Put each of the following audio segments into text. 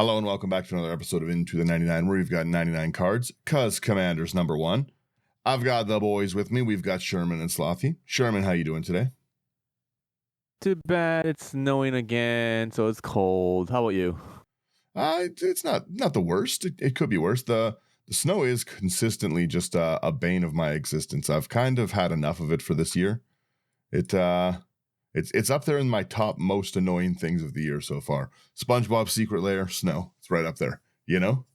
Hello and welcome back to another episode of Into the 99, where we've got 99 cards, cuz Commander's number one. I've got the boys with me. We've got Sherman and Slothy. Sherman, how you doing today? Too bad it's snowing again, so it's cold. How about you? It's not the worst. It could be worse. The snow is consistently just a bane of my existence. I've kind of had enough of it for this year. It's up there in my top most annoying things of the year so far. SpongeBob's Secret Lair, snow. It's right up there. You know,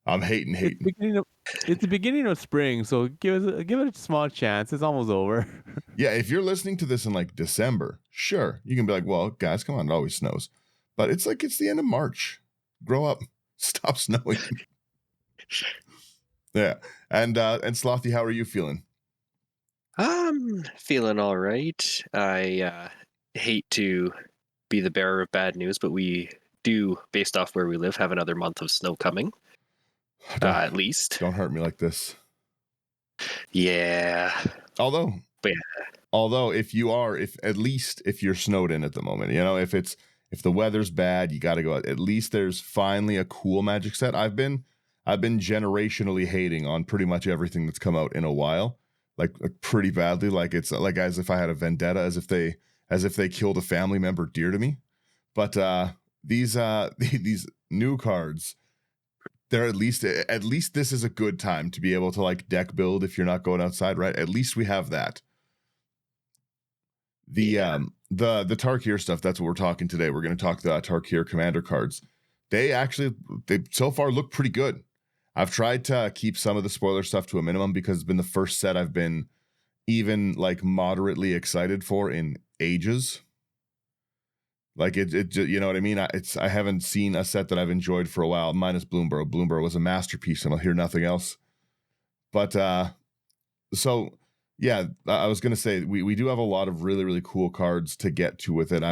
I'm hating. It's the beginning of spring, so give it a small chance. It's almost over. Yeah, if you're listening to this in like December, sure, you can be like, well, guys, come on, it always snows. But it's the end of March. Grow up. Stop snowing. Yeah. And Slothy, how are you feeling? I'm feeling all right. I hate to be the bearer of bad news, but we do, based off where we live, have another month of snow coming. At least. Don't hurt me like this. Yeah. Although if you're snowed in at the moment, you know, if the weather's bad, you got to go out. At least there's finally a cool Magic set. I've been generationally hating on pretty much everything that's come out in a while, like pretty badly. Like it's like as if I had a vendetta, as if they killed a family member dear to me. But these new cards, they're at least this is a good time to be able to like deck build if you're not going outside, right? At least we have that. The Tarkir stuff, that's what we're talking today. We're going to talk the Tarkir commander cards. They so far look pretty good. I've tried to keep some of the spoiler stuff to a minimum because it's been the first set I've been even like moderately excited for in ages. Like it you know what I mean? I haven't seen a set that I've enjoyed for a while, minus Bloomborough. Bloomborough was a masterpiece and I'll hear nothing else. But so yeah, I was going to say, we do have a lot of really, really cool cards to get to with it.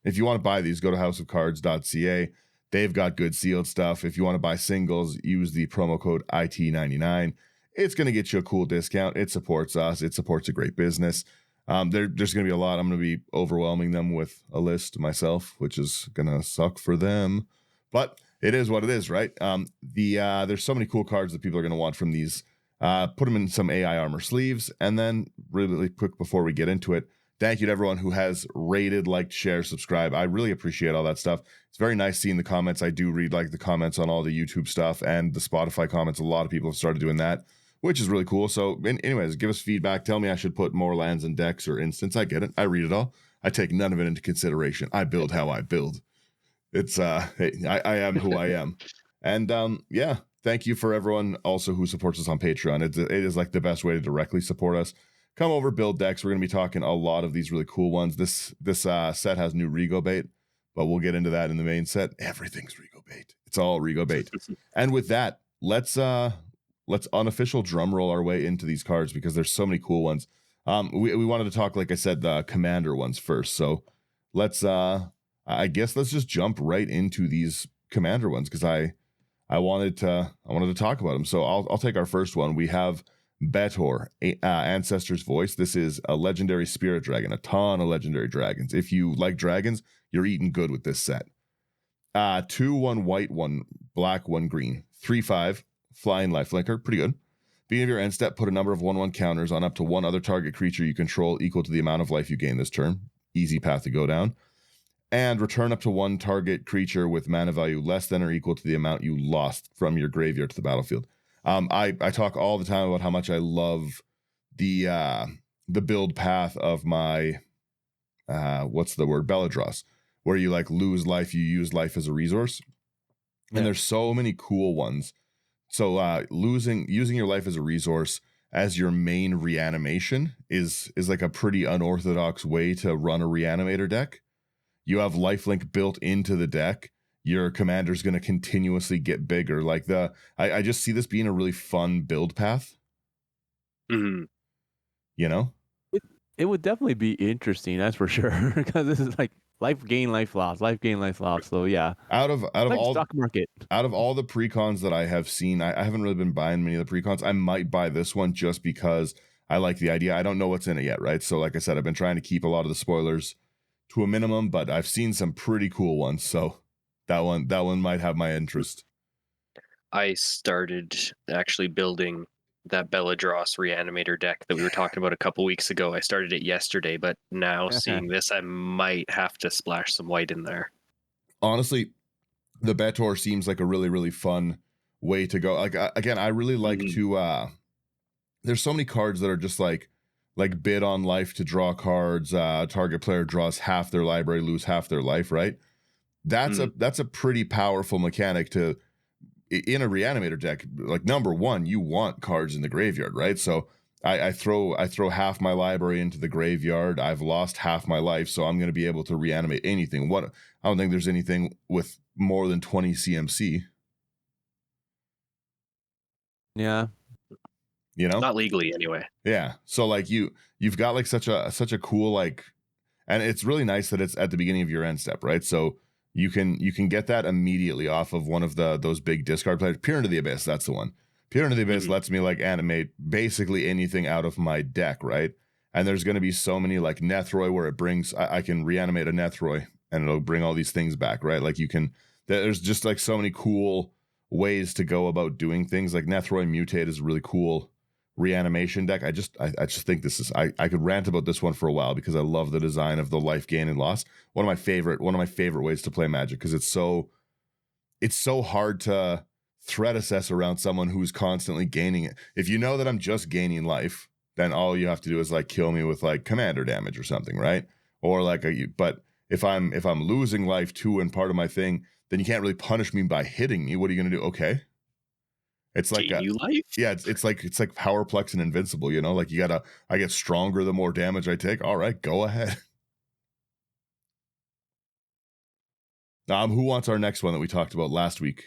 If you want to buy these, go to houseofcards.ca. They've got good sealed stuff. If you want to buy singles, use the promo code IT99. It's going to get you a cool discount. It supports us. It supports a great business. There's going to be a lot. I'm going to be overwhelming them with a list myself, which is going to suck for them. But it is what it is, right? There's so many cool cards that people are going to want from these. Put them in some AI armor sleeves. And then really quick before we get into it, thank you to everyone who has rated, liked, shared, subscribed. I really appreciate all that stuff. It's very nice seeing the comments. I do read like the comments on all the YouTube stuff and the Spotify comments. A lot of people have started doing that, which is really cool. So anyways, give us feedback. Tell me I should put more lands and decks or instants. I get it. I read it all. I take none of it into consideration. I build how I build. It's hey, I am who I am. And yeah, thank you for everyone also who supports us on Patreon. It is like the best way to directly support us. Come over, build decks. We're going to be talking a lot of these really cool ones. This set has new Rego bait, but we'll get into that in the main set. Everything's Rego bait. It's all Rego bait. And with that, let's unofficial drum roll our way into these cards because there's so many cool ones. We wanted to talk, like I said, the commander ones first. So let's let's just jump right into these commander ones because I wanted to talk about them. So I'll take our first one. We have Betor, Ancestor's Voice. This is a legendary spirit dragon, a ton of legendary dragons. If you like dragons, you're eating good with this set. 2/1 white, 1 black, 1 green, 3/5 flying lifelinker, pretty good. Beginning of your end step, put a number of 1/1 counters on up to one other target creature you control equal to the amount of life you gain this turn. Easy path to go down. And return up to one target creature with mana value less than or equal to the amount you lost from your graveyard to the battlefield. I talk all the time about how much I love the build path of my Belladross, where you like lose life, you use life as a resource, and there's so many cool ones. So using your life as a resource as your main reanimation is like a pretty unorthodox way to run a reanimator deck. You have lifelink built into the deck. Your commander's going to continuously get bigger. Like I just see this being a really fun build path. Mm-hmm. You know? It would definitely be interesting, that's for sure. Because this is like life gain, life loss, life gain, life loss. So yeah. Out of like all stock market. Out of all the precons that I have seen, I haven't really been buying many of the precons. I might buy this one just because I like the idea. I don't know what's in it yet, right? So like I said, I've been trying to keep a lot of the spoilers to a minimum, but I've seen some pretty cool ones. So That one might have my interest. I started actually building that Belladross Reanimator deck that we were talking about a couple weeks ago. I started it yesterday, but now seeing this, I might have to splash some white in there. Honestly, the Betor seems like a really, really fun way to go. Like again, I really like to. There's so many cards that are just like bid on life to draw cards. Target player draws half their library, lose half their life. Right. That's a pretty powerful mechanic to. In a Reanimator deck, like number one, you want cards in the graveyard, right? So I throw half my library into the graveyard. I've lost half my life, so I'm going to be able to reanimate anything. I don't think there's anything with more than 20 CMC. Yeah. You know? Not legally anyway. Yeah. So like you've got like such a cool like, and it's really nice that it's at the beginning of your end step, right? So you can get that immediately off of one of those big discard players. Peer into the Abyss, that's the one. Peer into the Abyss lets me like animate basically anything out of my deck, right? And there's going to be so many like Nethroi where it brings I can reanimate a Nethroi and it'll bring all these things back, right? Like there's just like so many cool ways to go about doing things. Like Nethroi Mutate is a really cool reanimation deck. I just think this is I could rant about this one for a while because I love the design of the life gain and loss. One of my favorite ways to play Magic because it's so hard to threat assess around someone who's constantly gaining it. If you know that I'm just gaining life, then all you have to do is like kill me with like commander damage or something, right? Or like but if I'm losing life too and part of my thing, then you can't really punish me by hitting me. What are you going to do? Okay. It's like you life? Yeah, it's like Powerplex and Invincible, you know? Like I get stronger the more damage I take. All right, go ahead. Who wants our next one that we talked about last week?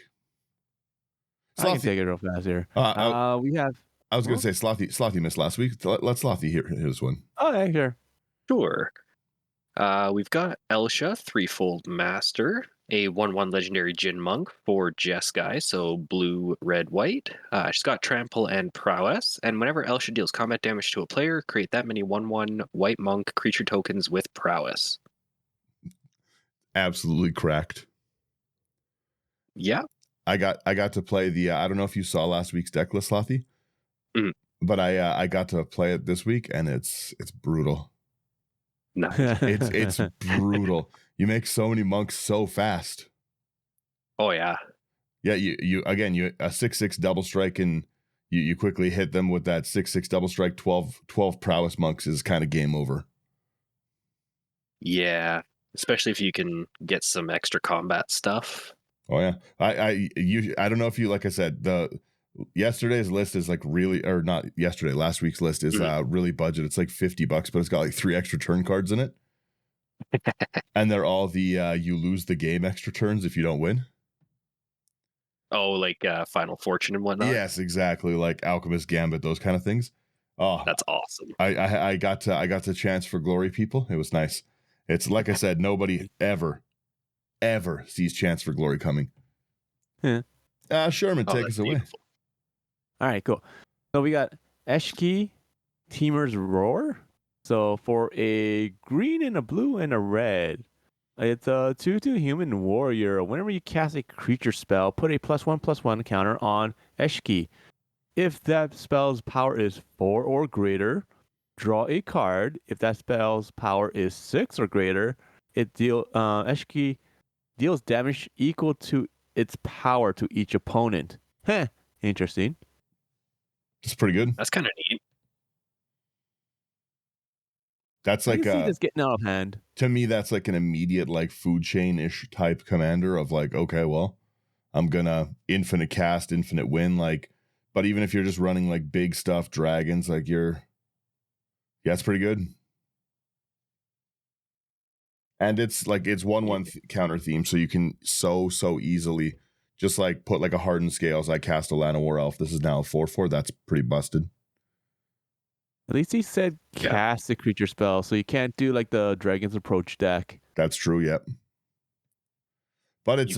Slothy. I can take it real fast here. We have. I was going to say Slothy missed last week. Let Slothy hear his one. Oh, yeah, sure. We've got Elsha, Threefold Master, a 1/1 legendary Jin Monk for Jeskai, so blue, red, white. She's got Trample and Prowess, and whenever Elsha deals combat damage to a player, create that many 1/1 white monk creature tokens with Prowess. Absolutely cracked. Yeah. I got to play the I don't know if you saw last week's deck list, Slothy, but I got to play it this week and it's brutal. Nice. It's brutal. You make so many monks so fast. Oh yeah. Yeah, you a 6/6 double strike and you quickly hit them with that 6/6 double strike. 12 prowess monks is kind of game over. Yeah, especially if you can get some extra combat stuff. Oh yeah. I don't know if you, like I said, yesterday's list is like really, or not yesterday, last week's list is really budget. It's like $50, but it's got like 3 extra turn cards in it. And they're all the you lose the game extra turns if you don't win. Oh, like Final Fortune and whatnot? Yes, exactly. Like Alchemist Gambit, those kind of things. Oh, that's awesome. I got to chance for glory, people. It was nice. It's like I said, nobody ever sees chance for glory coming. Yeah. Sherman, take us away. Beautiful. All right, cool. So we got Eshki, Teamer's Roar. So for a green and a blue and a red, it's a 2/2 human warrior. Whenever you cast a creature spell, put a +1/+1 counter on Eshki. If that spell's power is 4 or greater, draw a card. If that spell's power is 6 or greater, Eshki deals damage equal to its power to each opponent. Interesting. It's pretty good. That's kind of neat. That's like this getting out of hand. To me, that's like an immediate like food chain-ish type commander of like, okay, well, I'm gonna infinite cast, infinite win, like, but even if you're just running like big stuff, dragons, like it's pretty good. And it's like it's 1/1 counter theme, so you can so easily just like put like a hardened scales. I cast a Llanowar Elf. This is now a 4/4. That's pretty busted. At least he said cast a creature spell, so you can't do like the Dragon's Approach deck. That's true. Yep. But it's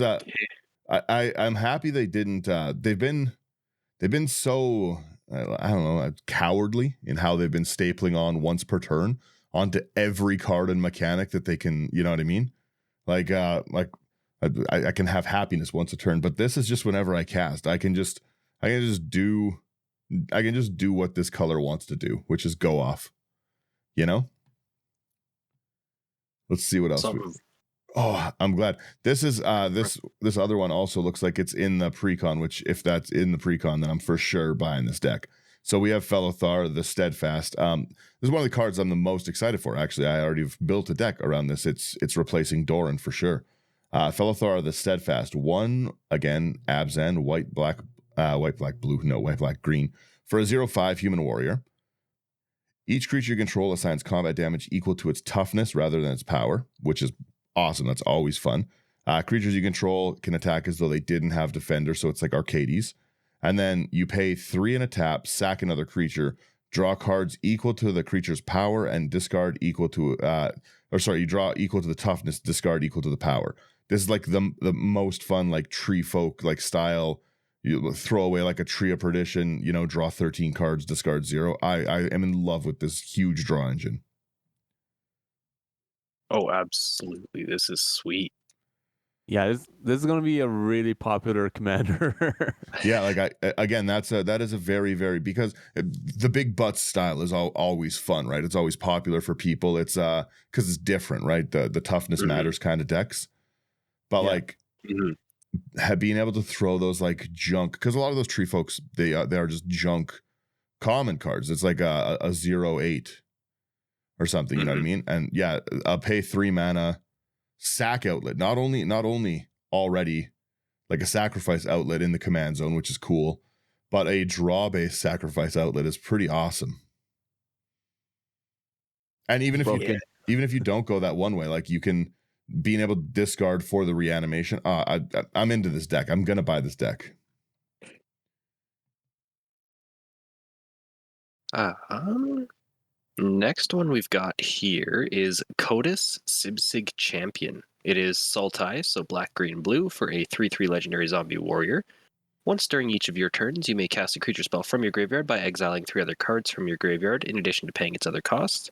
I'm happy they didn't. They've been so I don't know, cowardly in how they've been stapling on once per turn onto every card and mechanic that they can. You know what I mean? Like I can have happiness once a turn, but this is just whenever I cast. I can just do what this color wants to do, which is go off. You know? Let's see what else. Oh, I'm glad. This is this other one also looks like it's in the precon, which if that's in the precon, then I'm for sure buying this deck. So we have Fellothar, the Steadfast. This is one of the cards I'm the most excited for. Actually, I already built a deck around this. It's replacing Doran for sure. Fellothar, the Steadfast. 1 again, Abzan, white black green for a 0/5 human warrior. Each creature you control assigns combat damage equal to its toughness rather than its power, which is awesome. That's always fun. Creatures you control can attack as though they didn't have defender, so it's like Arcades. And then you pay 3 and a tap, sack another creature, draw cards equal to the creature's power, and discard equal to you draw equal to the toughness, discard equal to the power. This is like the most fun, like tree folk like style. You throw away like a Tree of Perdition, draw 13 cards, discard 0. I am in love with this huge draw engine. Oh, absolutely. This is sweet. Yeah, this is gonna be a really popular commander. Yeah, like that is a very, very, because the big butts style is always fun, right? It's always popular for people. It's because it's different, right? The toughness matters kind of decks, but being able to throw those like junk, because a lot of those tree folks they are just junk common cards. It's like a 0/8 or something, you know what I mean? And yeah, pay 3 mana. Sack outlet, not only already like a sacrifice outlet in the command zone, which is cool, but a draw based sacrifice outlet is pretty awesome. And even if you don't go that one way, like you can being able to discard for the reanimation. I'm into this deck. I'm gonna buy this deck. Next one we've got here is Kotus Sibsig Champion. It is Sultai, so black, green, blue, for a 3/3 legendary zombie warrior. Once during each of your turns, you may cast a creature spell from your graveyard by exiling 3 other cards from your graveyard in addition to paying its other cost.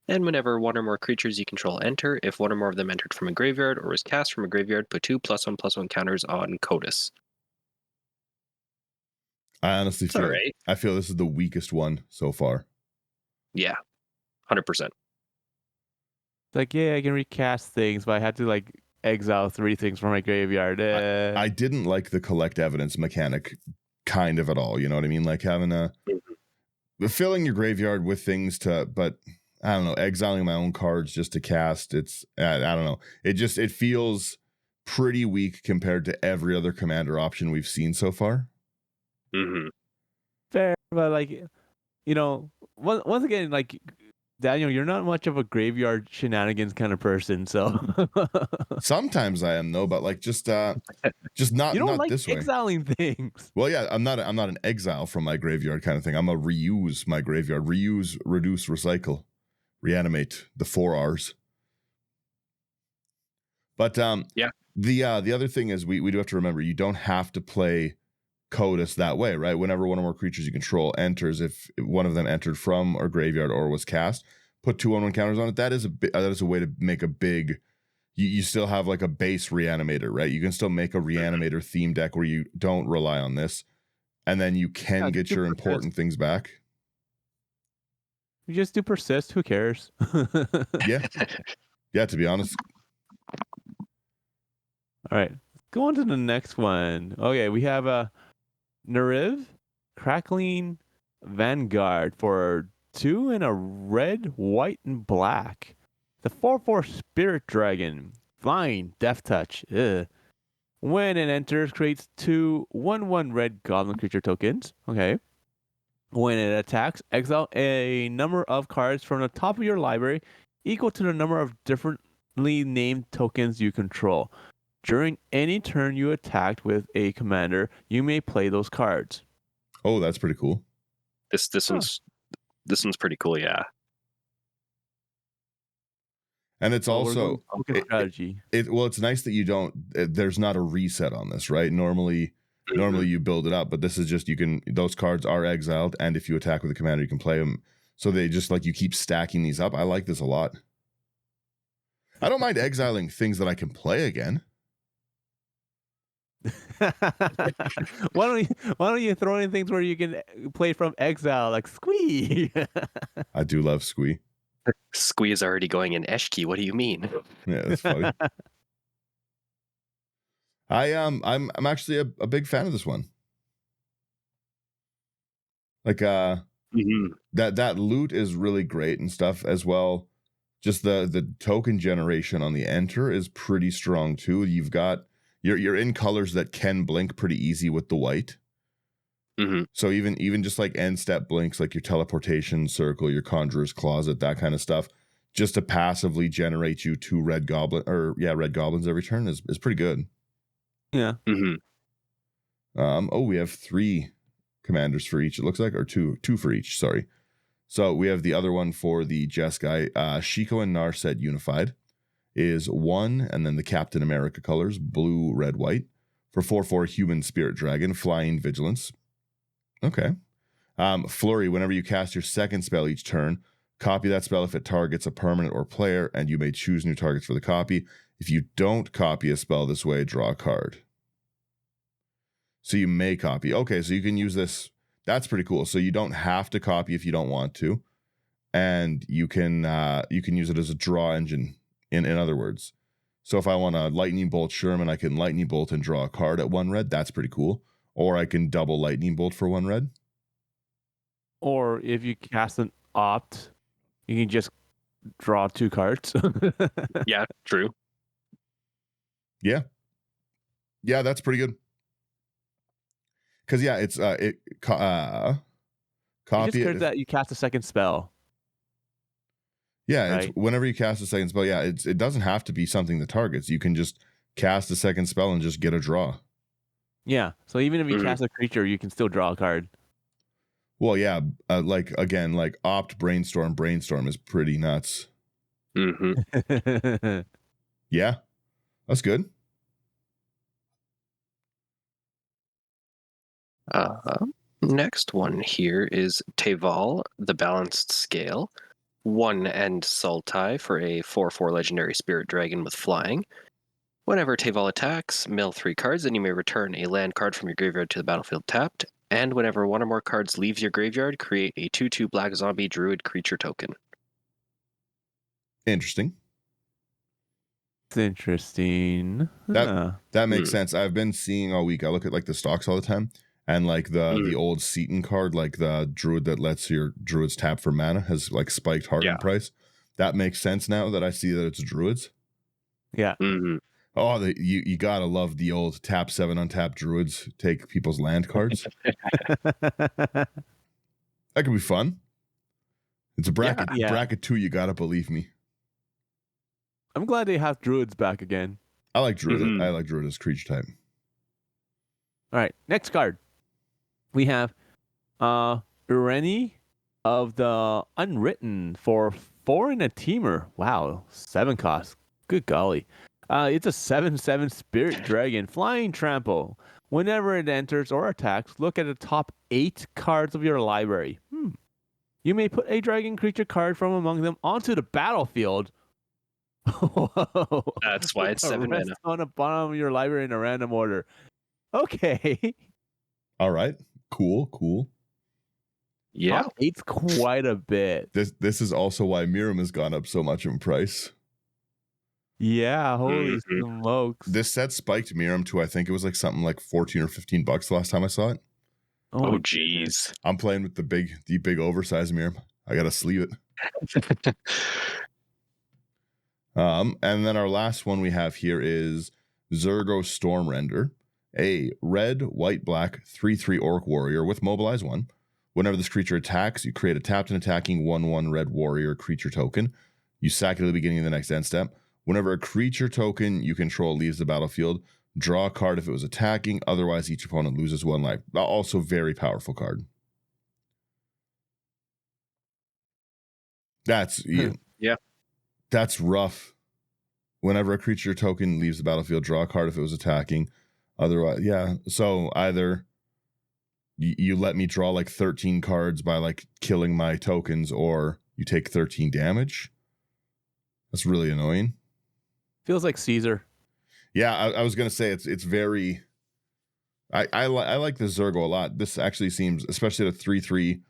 And whenever 1 or more creatures you control enter, if 1 or more of them entered from a graveyard or was cast from a graveyard, put 2 +1/+1 counters on Kotus. I honestly feel I feel this is the weakest one so far. Yeah, 100%. Like, yeah, I can recast things, but I had to like exile 3 things from my graveyard. I didn't like the collect evidence mechanic kind of at all. You know what I mean? Like having filling your graveyard with things but I don't know, exiling my own cards just to cast. It's I don't know. It feels pretty weak compared to every other commander option we've seen so far. Fair, but like, once again, like, Daniel, you're not much of a graveyard shenanigans kind of person, so sometimes I am though, but like just not you don't not like this way. exiling things. Well, yeah, I'm not an exile from my graveyard kind of thing. I'm a reuse my graveyard, reuse, reduce, recycle, reanimate, the 4 R's. But the other thing is we do have to remember you don't have to play Kotus that way, right? Whenever 1 or more creatures you control enters, if one of them entered from or graveyard or was cast, put 2/1/1 counters on it. That is a way to make a big. You still have like a base reanimator, right? You can still make a reanimator theme deck where you don't rely on this, and then you can get your important things back. You just do persist. Who cares? Yeah. To be honest. All right, go on to the next one. Okay, we have a Nariv Crackling Vanguard for 2 and a red, white, and black. The 4/4 Spirit Dragon, flying, Death Touch. Ugh. When it enters, creates 2 1/1 red goblin creature tokens. Okay. When it attacks, exile a number of cards from the top of your library equal to the number of differently named tokens you control. During any turn you attacked with a commander, you may play those cards. Oh, that's pretty cool. This one's pretty cool, yeah. And it's also strategy. It's nice that there's not a reset on this, right? Normally you build it up, but this is just those cards are exiled, and if you attack with a commander, you can play them. So they just like you keep stacking these up. I like this a lot. I don't mind exiling things that I can play again. Why don't you throw in things where you can play from exile, like Squee? I do love Squee. Squee is already going in Eshki. What do you mean? Yeah, that's funny. I'm actually a big fan of this one. Like that loot is really great and stuff as well. Just the token generation on the enter is pretty strong too. You've got you're in colors that can blink pretty easy with the white. Mm-hmm. So even just like end step blinks, like your teleportation circle, your conjurer's closet, that kind of stuff, just to passively generate you 2 red goblins every turn is pretty good. Yeah. Mm-hmm. We have 3 commanders for each, it looks like, or two for each, sorry. So we have the other one for the Jess guy. Shiko and Narset Unified is 1, and then the Captain America colors, blue, red, white, for 4/4 human spirit dragon, flying vigilance. Okay. Flurry, whenever you cast your second spell each turn, copy that spell if it targets a permanent or player, and you may choose new targets for the copy. If you don't copy a spell this way, draw a card. So you may copy. Okay, so you can use this. That's pretty cool. So you don't have to copy if you don't want to, and you can use it as a draw engine. In other words, so if I want to lightning bolt Sherman, I can lightning bolt and draw a card at 1 red. That's pretty cool. Or I can double lightning bolt for 1 red. Or if you cast an opt, you can just draw 2 cards. Yeah, true. Yeah, that's pretty good. Because it's copy it just it. occurs that you cast a second spell. Yeah, right? It's whenever you cast a second spell. Yeah, it doesn't have to be something that targets. You can just cast a second spell and just get a draw. Yeah, so even if you cast a creature, you can still draw a card. Well, yeah, like opt brainstorm is pretty nuts. Mm-hmm. Yeah, that's good. Next one here is Teval, the Balanced Scale. 1 and Sultai for a 4/4 legendary spirit dragon with flying. Whenever Teval attacks, mill 3 cards, and you may return a land card from your graveyard to the battlefield tapped. And whenever 1 or more cards leaves your graveyard, create a 2/2 black zombie druid creature token. Interesting. It's interesting. That makes sense. I've been seeing all week. I look at like the stocks all the time, and like the old Seaton card, like the druid that lets your druids tap for mana, has like spiked hard in price. That makes sense now that I see that it's druids. Yeah. Mm-hmm. Oh, you gotta love the old tap 7 untap druids take people's land cards. That could be fun. It's a bracket. Yeah. Bracket 2. You gotta believe me. I'm glad they have druids back again. I like druid. Mm-hmm. I like druid as creature type. All right, next card. We have Ureni of the Unwritten for 4 and a teamer. Wow, 7 cost. Good golly. It's a 7/7 spirit dragon, flying trample. Whenever it enters or attacks, look at the top 8 cards of your library. You may put a dragon creature card from among them onto the battlefield. Whoa. That's why it's 7 mana. On the bottom of your library in a random order. Okay. All right. Cool. Yeah. Top 8's quite a bit. This is also why Miram has gone up so much in price. Yeah, holy smokes. This set spiked Miram to, I think it was like something like $14 or $15 the last time I saw it. Oh jeez. I'm playing with the big oversized Miram. I gotta sleeve it. And then our last one we have here is Zergo Stormrender, a red, white, black 3/3 orc warrior with mobilize 1. Whenever this creature attacks, you create a tapped and attacking 1/1 red warrior creature token. You sack it at the beginning of the next end step. Whenever a creature token you control leaves the battlefield, draw a card if it was attacking. Otherwise, each opponent loses 1 life. Also, very powerful card. That's That's rough. Whenever a creature token leaves the battlefield, draw a card if it was attacking. Otherwise, so either you let me draw like 13 cards by like killing my tokens, or you take 13 damage. That's really annoying. Feels like Caesar. Yeah, I was gonna say it's very I like the Zergo a lot. This actually seems, especially the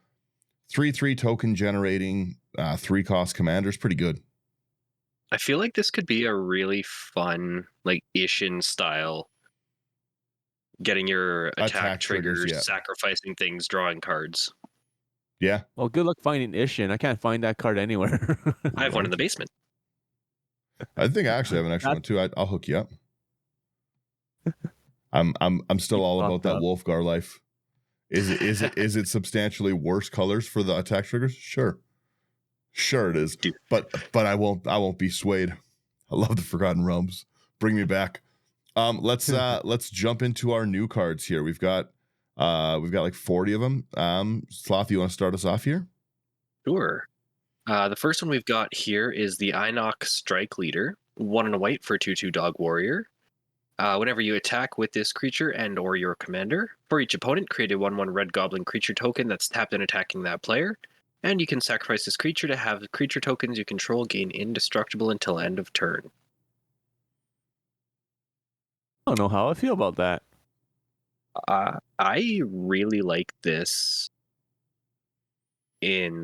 3/3 token generating 3-cost commander is pretty good. I feel like this could be a really fun, like Ishin style, getting your attack triggers, yeah. sacrificing things, drawing cards. Yeah. Well, good luck finding Ishin. I can't find that card anywhere. I have one in the basement. I think I actually have an extra one too. I'll hook you up. I'm still all about that Wolfgar life. Is it substantially worse colors for the attack triggers? Sure it is. Dude. But I won't be swayed. I love the Forgotten Realms. Bring me back. Let's jump into our new cards here. We've got like 40 of them. Slothy, you want to start us off here? Sure. The first one we've got here is the Einok Strike Leader, 1 and a white for 2/2 Dog Warrior. Whenever you attack with this creature and or your commander, for each opponent, create a 1/1 red goblin creature token that's tapped and attacking that player. And you can sacrifice this creature to have creature tokens you control gain indestructible until end of turn. I don't know how I feel about that. I really like this in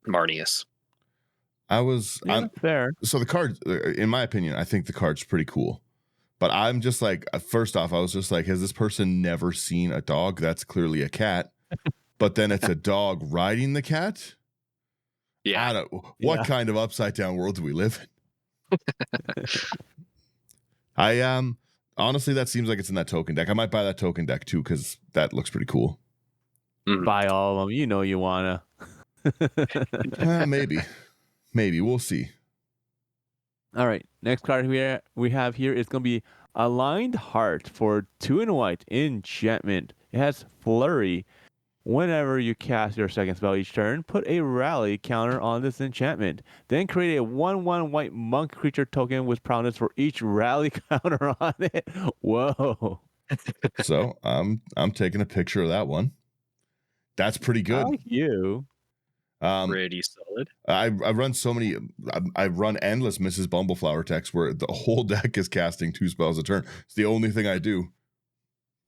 Marnius. Fair. So the card, in my opinion, I think the card's pretty cool. But I'm just like, first off, I was just like, has this person never seen a dog? That's clearly a cat. But then it's a dog riding the cat? Yeah. What kind of upside down world do we live in? Honestly, that seems like it's in that token deck. I might buy that token deck too, because that looks pretty cool. Buy all of them. You know you wanna. Maybe we'll see. All right, next card we have here is going to be Aligned Heart for 2 and white enchantment. It has Flurry. Whenever you cast your second spell each turn, put a rally counter on this enchantment. Then create a 1/1 white monk creature token with prowess for each rally counter on it. Whoa. So I'm taking a picture of that one. That's pretty good. Like you. Pretty solid. I run so many. I run endless Mrs. Bumbleflower decks where the whole deck is casting 2 spells a turn. It's the only thing I do.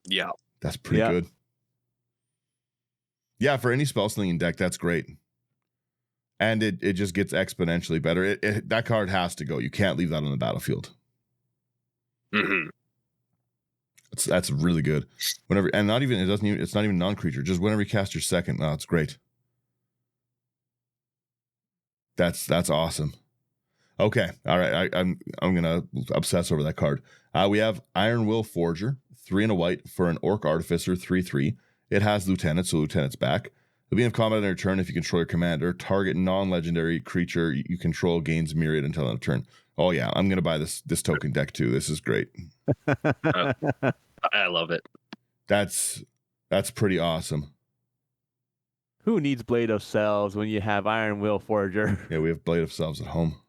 Yeah, that's pretty good. Yeah, for any spell slinging deck, that's great. And it just gets exponentially better. That card has to go. You can't leave that on the battlefield. Mm-hmm. That's really good. Whenever, and not even it's not even non-creature. Just whenever you cast your second, it's great. That's awesome. Okay, all right. I'm gonna obsess over that card. We have Iron Will Forger, 3 and a white for an Orc Artificer, 3/3. It has Lieutenant, so Lieutenant's back. At the beginning of combat on your turn, if you control your commander, target non-legendary creature you control gains Myriad until end of turn. Oh yeah, I'm gonna buy this token deck too. This is great. I love it. That's pretty awesome. Who needs Blade of Cells when you have Iron Will Forger? Yeah, we have Blade of Selves at home.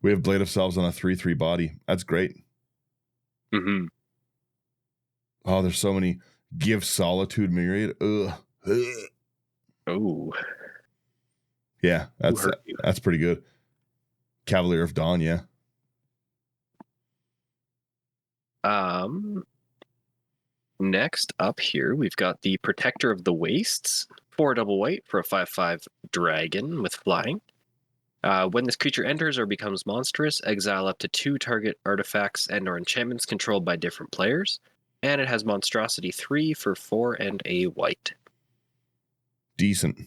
We have Blade of Selves on a 3/3 body. That's great. Mm-hmm. Oh, there's so many. Give Solitude Myriad. Ugh. Oh. Yeah, that's pretty good. Cavalier of Dawn, yeah. Next up here, we've got the Protector of the Wastes, 4 double white for a 5/5 dragon with flying. When this creature enters or becomes monstrous, exile up to 2 target artifacts and or enchantments controlled by different players. And it has Monstrosity 3 for 4 and a white. Decent.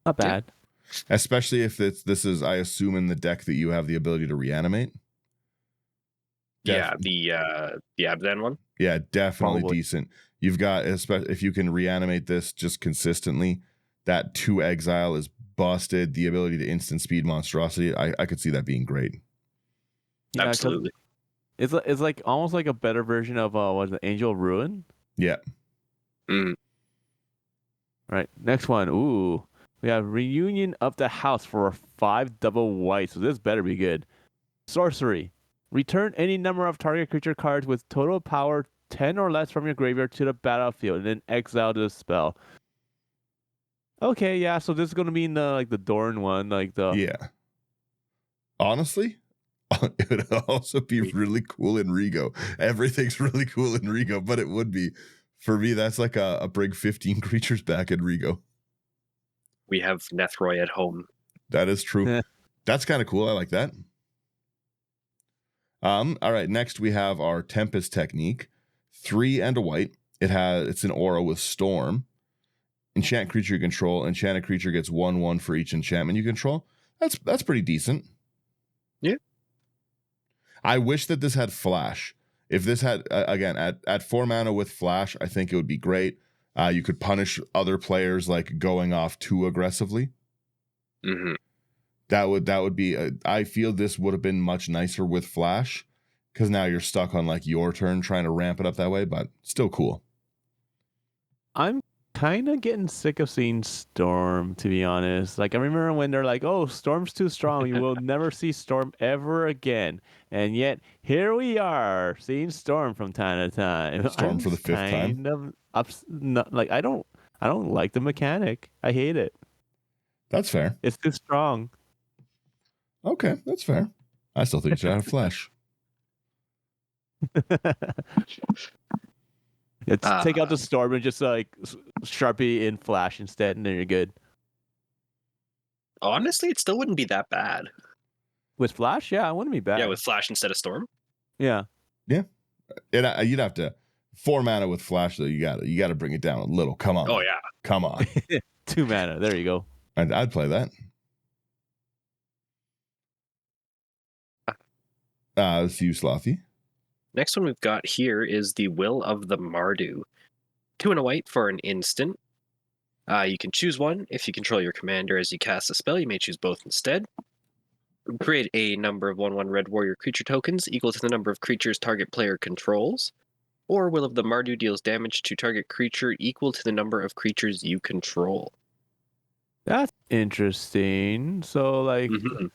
Not bad. Yeah. Especially if this is, I assume, in the deck that you have the ability to reanimate. Yeah, the Abzan one. Yeah, definitely Probably. Decent. You've got, if you can reanimate this just consistently, that 2 exile is busted. The ability to instant speed Monstrosity, I could see that being great. Yeah, absolutely. It's like almost like a better version of was it Angel of Ruin? Yeah. Mm. Right. Next one. Ooh. We have Reunion of the House for a 5 double white. So this better be good. Sorcery. Return any number of target creature cards with total power 10 or less from your graveyard to the battlefield and then exile the spell. Okay, yeah, so this is gonna be in the Dorn one, Yeah. Honestly, It would also be really cool in Rigo. Everything's really cool in Rigo, but it would be, for me, that's like a bring 15 creatures back in Rigo. We have Nethroy at home. That is true. That's kind of cool. I like that. All right, next we have our Tempest technique. 3 and a white. It's an aura with Storm. Enchant creature you control. Enchanted creature gets 1/1 for each enchantment you control. That's pretty decent. Yeah. I wish that this had Flash. If this had, again, at 4 mana with Flash, I think it would be great. You could punish other players like going off too aggressively. Mm-hmm. That would be. I feel this would have been much nicer with Flash, because now you're stuck on like your turn trying to ramp it up that way, but still cool. I'm kind of getting sick of seeing Storm, to be honest. Like, I remember when they're like, oh, Storm's too strong. You will never see Storm ever again. And yet, here we are, seeing Storm from time to time. Storm for the 5th time. I don't like the mechanic. I hate it. That's fair. It's too strong. Okay, that's fair. I still think it should have Flash. Take out the Storm and just like Sharpie in Flash instead, and then you're good. Honestly, it still wouldn't be that bad. With Flash, yeah, it wouldn't be bad. Yeah, with Flash instead of Storm. Yeah. You'd have to 4 mana with Flash though. You got to bring it down a little. Come on. Oh yeah. Come on. 2 mana. There you go. I'd play that. Let's use Slothy. Next one we've got here is the Will of the Mardu. 2 and a white for an instant. You can choose one. If you control your commander as you cast a spell, you may choose both instead. Create a number of 1/1 red warrior creature tokens equal to the number of creatures target player controls. Or Will of the Mardu deals damage to target creature equal to the number of creatures you control. That's interesting. So, like, Mm-hmm.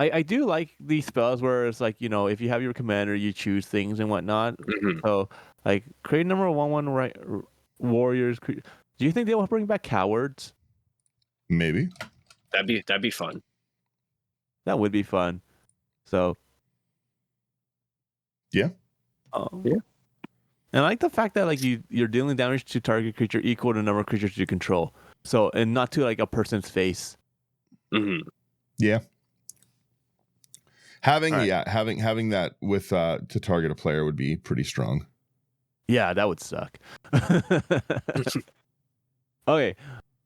I do like these spells where it's like, if you have your commander, you choose things and whatnot. Mm-hmm. So, like, create number 1/1 warriors. Do you think they will bring back cowards? Maybe. That'd be fun. That would be fun. So, yeah. Yeah. And I like the fact that like you're dealing damage to target creature equal to the number of creatures you control. So, and not to like a person's face. Mm-hmm. Yeah. Having right. having that with to target a player would be pretty strong. Yeah, that would suck. Okay.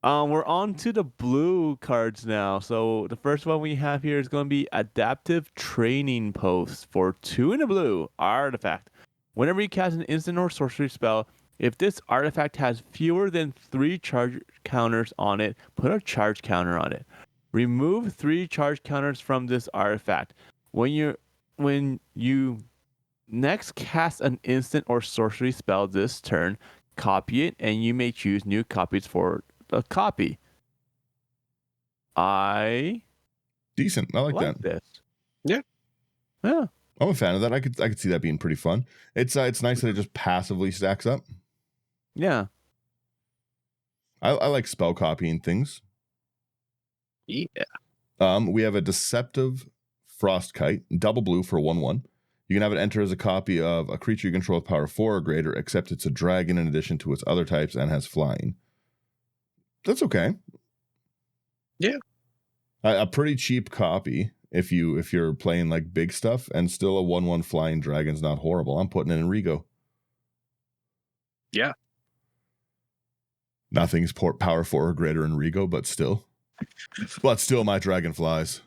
We're on to the blue cards now. So the first one we have here is going to be Adaptive Training Post for 2 in a blue artifact. Whenever you cast an instant or sorcery spell, if this artifact has fewer than 3 charge counters on it, put a charge counter on it. Remove 3 charge counters from this artifact. When you next cast an instant or sorcery spell this turn, copy it, and you may choose new copies for a copy. Decent. I like that. This. Yeah. I'm a fan of that. I could see that being pretty fun. It's nice that it just passively stacks up. Yeah. I like spell copying things. Yeah. We have a Deceptive Frostkite, double blue for 1/1. You can have it enter as a copy of a creature you control with power 4 or greater, except it's a dragon in addition to its other types and has flying. That's okay. Yeah. A pretty cheap copy if you're playing like big stuff, and still a 1/1 flying dragon's not horrible. I'm putting it in Rigo. Yeah. Nothing's power 4 or greater in Rigo, but still. But still my dragon flies.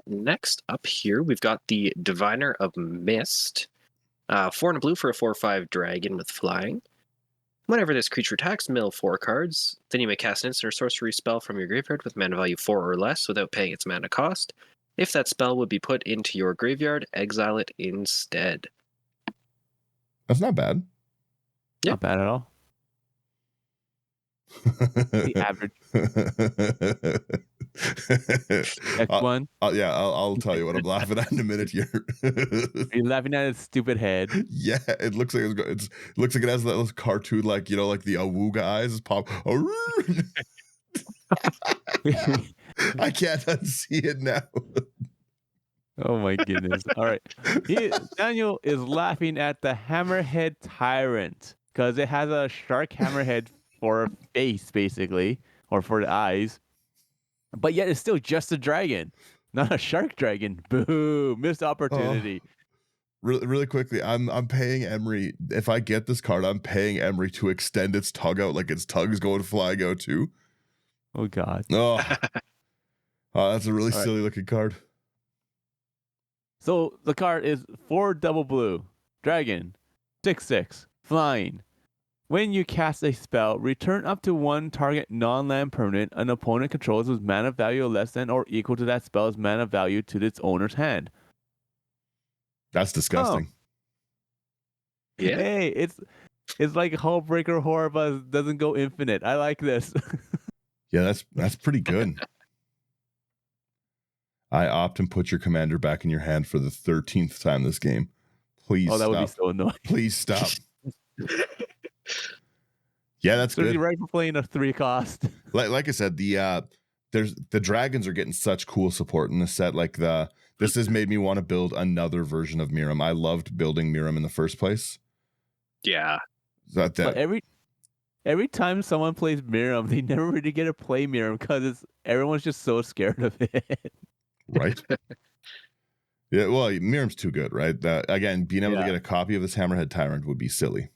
Next up here, we've got the Diviner of Mist. 4 and a blue for a 4/5 dragon with flying. Whenever this creature attacks, mill 4 cards. Then you may cast an instant or sorcery spell from your graveyard with mana value 4 or less without paying its mana cost. If that spell would be put into your graveyard, exile it instead. That's not bad. Yeah. Not bad at all. The average. Next one. Yeah, I'll tell you what I'm laughing at in a minute here. Are you laughing at its stupid head? Yeah, it looks like it looks like it has that cartoon, like like the Awooga eyes pop. I can't unsee it now. Oh my goodness. All right. Daniel is laughing at the Hammerhead Tyrant because it has a shark hammerhead for a face, basically, or for the eyes. But yet it's still just a dragon, not a shark dragon. Boo! Missed opportunity. Really quickly, I'm paying Emery. If I get this card, I'm paying Emery to extend its tug out, like its tug's going flying out too. Oh God. Oh, that's a really All right. silly looking card. So the card is 4 double blue, dragon, 6/6, flying. When you cast a spell, return up to one target non-land permanent an opponent controls with mana value less than or equal to that spell's mana value to its owner's hand. That's disgusting. Yeah. Hey, it's like Hullbreaker Horror, but doesn't go infinite. I like this. Yeah, that's pretty good. I opt and put your commander back in your hand for the 13th time this game. Please Oh, that stop. would be so annoying. Please stop. Yeah, that's So good. you're right for playing a 3 cost. Like I said, the dragons are getting such cool support in the set. This has made me want to build another version of Miram. I loved building Miram in the first place. Yeah. But every time someone plays Miram, they never really get to play Miram because everyone's just so scared of it. Right? Yeah, well, Miram's too good, right? Again, being able to get a copy of this Hammerhead Tyrant would be silly.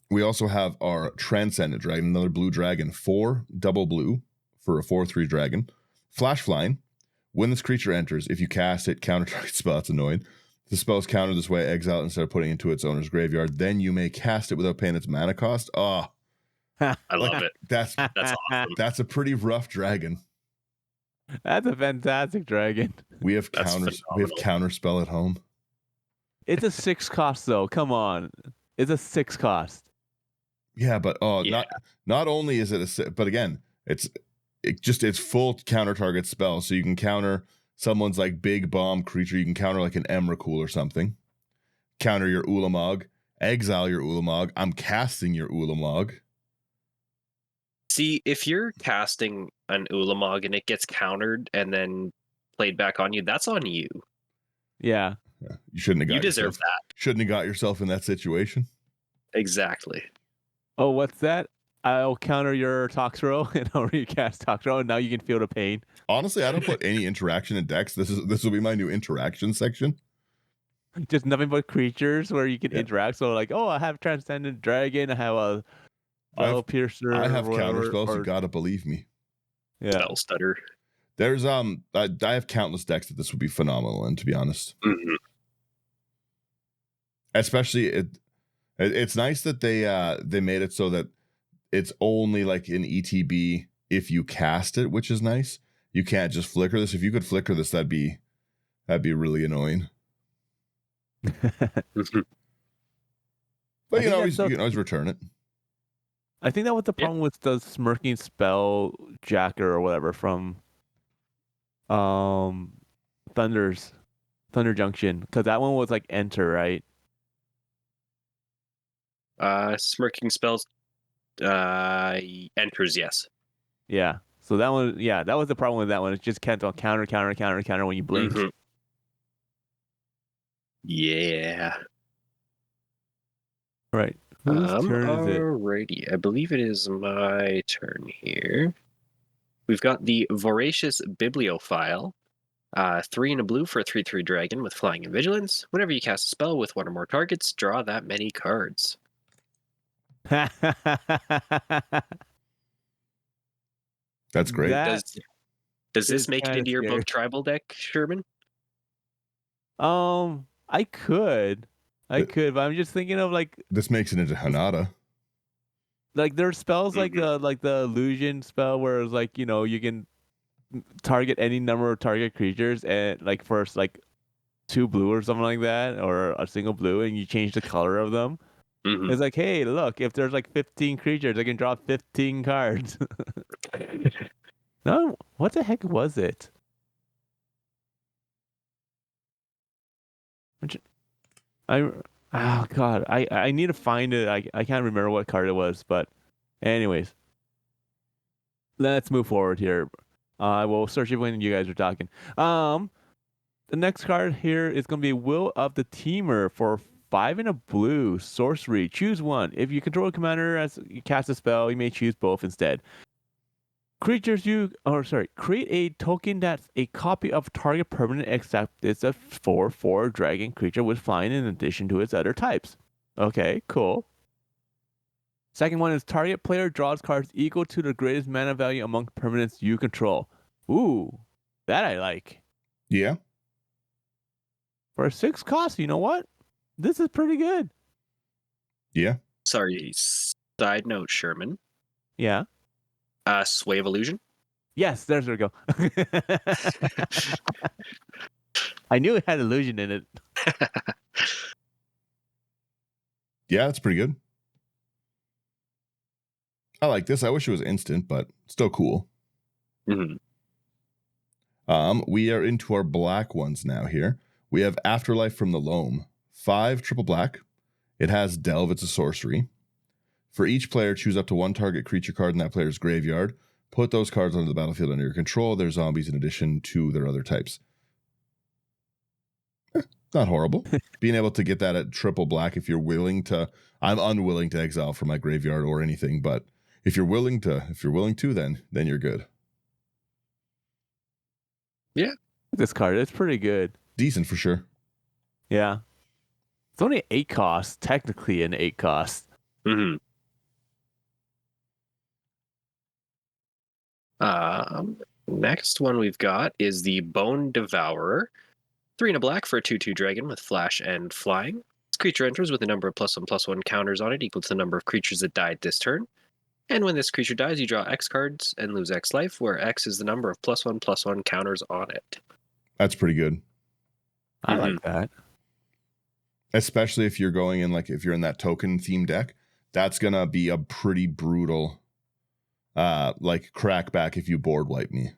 We also have our Transcendent Dragon, another blue dragon, 4 double blue for a 4/3 dragon. Flash flying. When this creature enters, if you cast it, counter target spell. It's annoying. The spell's countered this way, exile it instead of putting it into its owner's graveyard. Then you may cast it without paying its mana cost. Oh, I love it. That's awesome. That's a pretty rough dragon. That's a fantastic dragon. We have counter spell at home. It's a 6 cost though. Come on. It's a 6 cost. Yeah, but not only is it but again, it's full counter target spell. So you can counter someone's like big bomb creature. You can counter like an Emrakul or something. Counter your Ulamog. Exile your Ulamog. I'm casting your Ulamog. See, if you're casting an Ulamog and it gets countered and then played back on you, that's on you. Yeah. You shouldn't have got You deserve that. Shouldn't have got yourself in that situation. Exactly. Oh, what's that? I'll counter your Toxro and I'll recast Toxro, and now you can feel the pain. Honestly, I don't put any interaction in decks. This will be my new interaction section. Just nothing but creatures where you can interact. So like, oh, I have Transcendent Dragon. I have a Spell Piercer. I have counter spells. Or, you gotta believe me. Yeah. Spell Stutter. There's I have countless decks that this would be phenomenal in, to be honest. Mm-hmm. Especially it's nice that they made it so that it's only like an ETB if you cast it, which is nice. You can't just flicker this. If you could flicker this, that'd be really annoying. But you can always return it. I think that was the problem with the Smirking Spell Jacker or whatever from Thunder Junction, because that one was like enter, right? Smirking Spells enters, yes. Yeah. So that one, that was the problem with that one. It just kept on counter when you blink. Mm-hmm. Yeah. Right. Whose turn is it? Alrighty. I believe it is my turn here. We've got the Voracious Bibliophile. 3 and a blue for a 3/3 dragon with flying and vigilance. Whenever you cast a spell with one or more targets, draw that many cards. That's great. Does this make it into your book tribal deck, Sherman? I could, but I'm just thinking of like this makes it into Hanada. Like there's spells like the illusion spell where it's like, you can target any number of target creatures and like first like 2 blue or something like that, or a single blue, and you change the color of them. Mm-hmm. It's like, hey, look, if there's like 15 creatures, I can draw 15 cards. No, what the heck was it? Oh God, I need to find it. I can't remember what card it was, but Anyways, let's move forward here. I will search it when you guys are talking. The next card here is going to be Will of the Teamer for 5 and a blue sorcery. Choose one. If you control a commander as you cast a spell, you may choose both instead. Create a token that's a copy of target permanent, except it's a 4/4 dragon creature with flying in addition to its other types. Okay, cool. Second one is target player draws cards equal to the greatest mana value among permanents you control. Ooh, that I like. Yeah. For a 6 cost, you know what? This is pretty good. Yeah. Sorry, side note, Sherman. Yeah. Sway of Illusion. Yes, there we go. I knew it had illusion in it. Yeah, that's pretty good. I like this. I wish it was instant, but still cool. Mm-hmm. We are into our black ones now here. We have Afterlife from the Loam. 5 triple black. It has Delve. It's a sorcery. For each player, choose up to one target creature card in that player's graveyard. Put those cards onto the battlefield under your control. They're zombies in addition to their other types. Not horrible. Being able to get that at triple black if you're willing to. I'm unwilling to exile from my graveyard or anything, but if you're willing to, then you're good. Yeah. This card, it's pretty good. Decent for sure. Yeah. It's only 8 costs, technically an 8 cost. Mm-hmm. Next one we've got is the Bone Devourer. 3 and a black for a 2/2 dragon with flash and flying. This creature enters with a number of +1/+1 counters on it equal to the number of creatures that died this turn. And when this creature dies, you draw X cards and lose X life, where X is the number of +1/+1 counters on it. That's pretty good. I like that. Especially if you're going in, like, if you're in that token theme deck, that's going to be a pretty brutal, like, crackback if you board wipe me.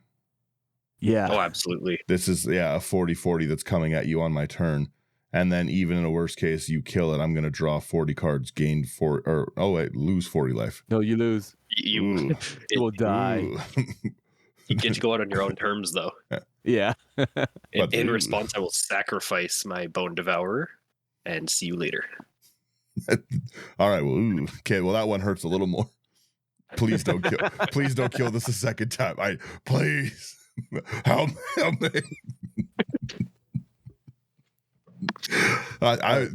Yeah. Oh, absolutely. This is, a 40/40 that's coming at you on my turn. And then even in a worst case, you kill it, I'm going to draw 40 cards, lose 40 life. No, you lose. You will die. You get to go out on your own terms, though. Yeah. In response, I will sacrifice my Bone Devourer and see you later. All right. Well, okay. Well, that one hurts a little more. Please don't kill. Please don't kill this a second time. Please help me.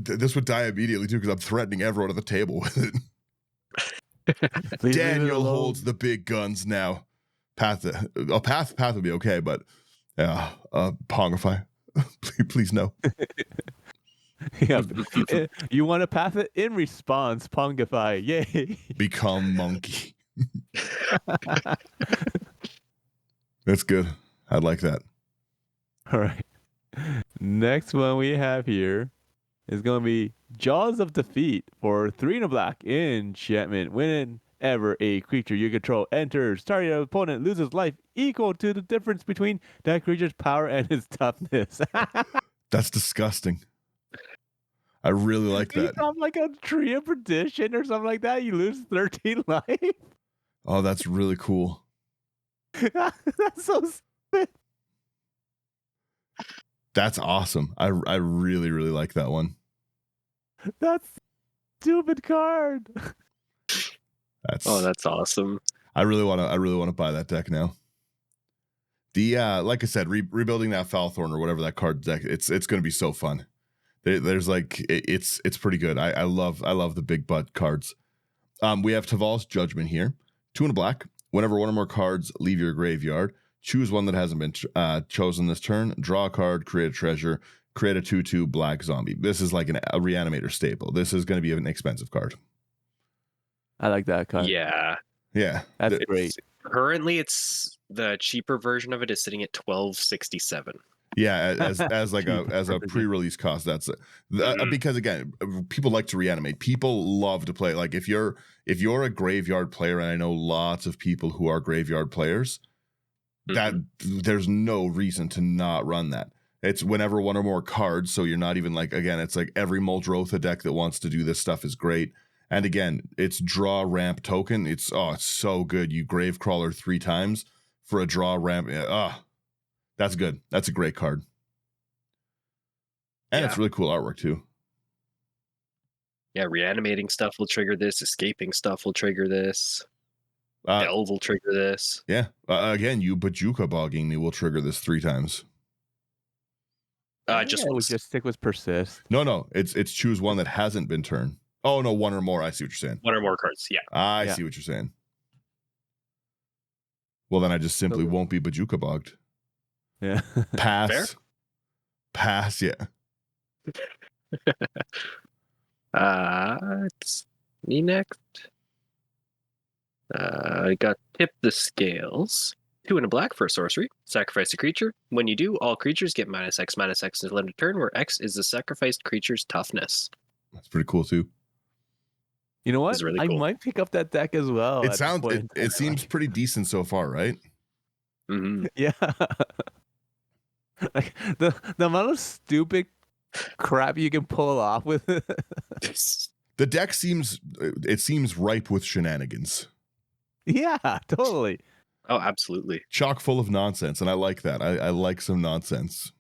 This would die immediately too because I'm threatening everyone at the table with it. Daniel holds the big guns now. Path would be okay, but Pongify, please no. Yeah, you want to path it in response, Pongify. Yay. Become monkey. That's good. I'd like that. All right. Next one we have here is going to be Jaws of Defeat for 3 and a black enchantment. Whenever a creature you control enters, target opponent loses life equal to the difference between that creature's power and its toughness. That's disgusting. I really like that. You like a tree of perdition or something like that. You lose 13 life. Oh, that's really cool. That's so stupid. That's awesome. I really, really like that one. That's stupid card. That's awesome. I really want to buy that deck now. The like I said, rebuilding that Falthorn or whatever that card deck, it's going to be so fun. There's like it's pretty good. I love the big butt cards. We have Taval's Judgment here. 2 and a black. Whenever one or more cards leave your graveyard, choose one that hasn't been chosen this turn. Draw a card, create a treasure, create a 2/2 black zombie. This is like a Reanimator staple. This is going to be an expensive card. I like that card. Yeah. That's great. Currently, it's the cheaper version of it is sitting at $12.67. Yeah, as like as a pre-release cost. That's because again, people like to reanimate. People love to play. Like if you're a graveyard player, and I know lots of people who are graveyard players, that there's no reason to not run that. It's whenever one or more cards, so you're not even like, again, it's like every Muldrotha deck that wants to do this stuff is great. And again, it's draw ramp token. It's so good. You Gravecrawler 3 times for a draw ramp. That's good. That's a great card. And it's really cool artwork too. Yeah, reanimating stuff will trigger this. Escaping stuff will trigger this. Delve will trigger this. Yeah. Again, you Bajuka bogging me will trigger this 3 times. Just we just stick with persist. No. It's choose one that hasn't been turned. Oh no, 1 or more. I see what you're saying. 1 or more cards. Yeah. I see what you're saying. Well, then I just simply won't be Bajuka bogged. Yeah. Pass. Fair? Pass. Yeah. It's me next. I got Tip the Scales. 2 and a black for a sorcery. Sacrifice a creature. When you do, all creatures get -X until end of turn, where X is the sacrificed creature's toughness. That's pretty cool too. You know what? Really I cool. might pick up that deck as well. It seems pretty decent so far, right? Mm-hmm. Yeah. Like the amount of stupid crap you can pull off with it. The deck seems ripe with shenanigans. Yeah, totally. Oh, absolutely. Chock full of nonsense, and I like that. I like some nonsense.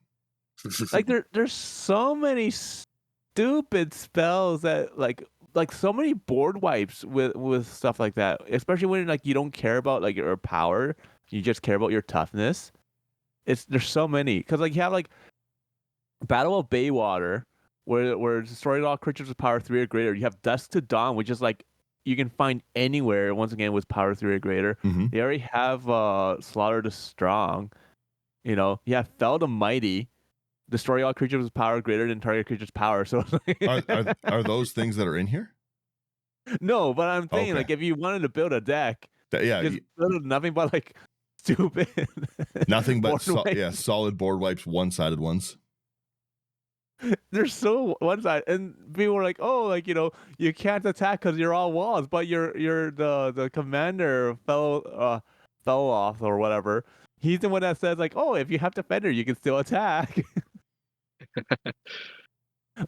Like there's so many stupid spells that like so many board wipes with stuff like that. Especially when like you don't care about like your power, you just care about your toughness. There's so many because like you have like Battle of Baywater, where destroy all creatures with power 3 or greater. You have Dusk to Dawn, which is like you can find anywhere. Once again, with power 3 or greater. Mm-hmm. They already have Slaughter the Strong. You know, you have Fell the Mighty, destroy all creatures with power greater than target creature's power. So are those things that are in here? No, but I'm saying like if you wanted to build a deck, just build nothing but like stupid, nothing but solid board wipes, one-sided ones. They're so one side, and people were like, "Oh, like you can't attack because you're all walls." But the commander fell off or whatever. He's the one that says like, "Oh, if you have defender, you can still attack."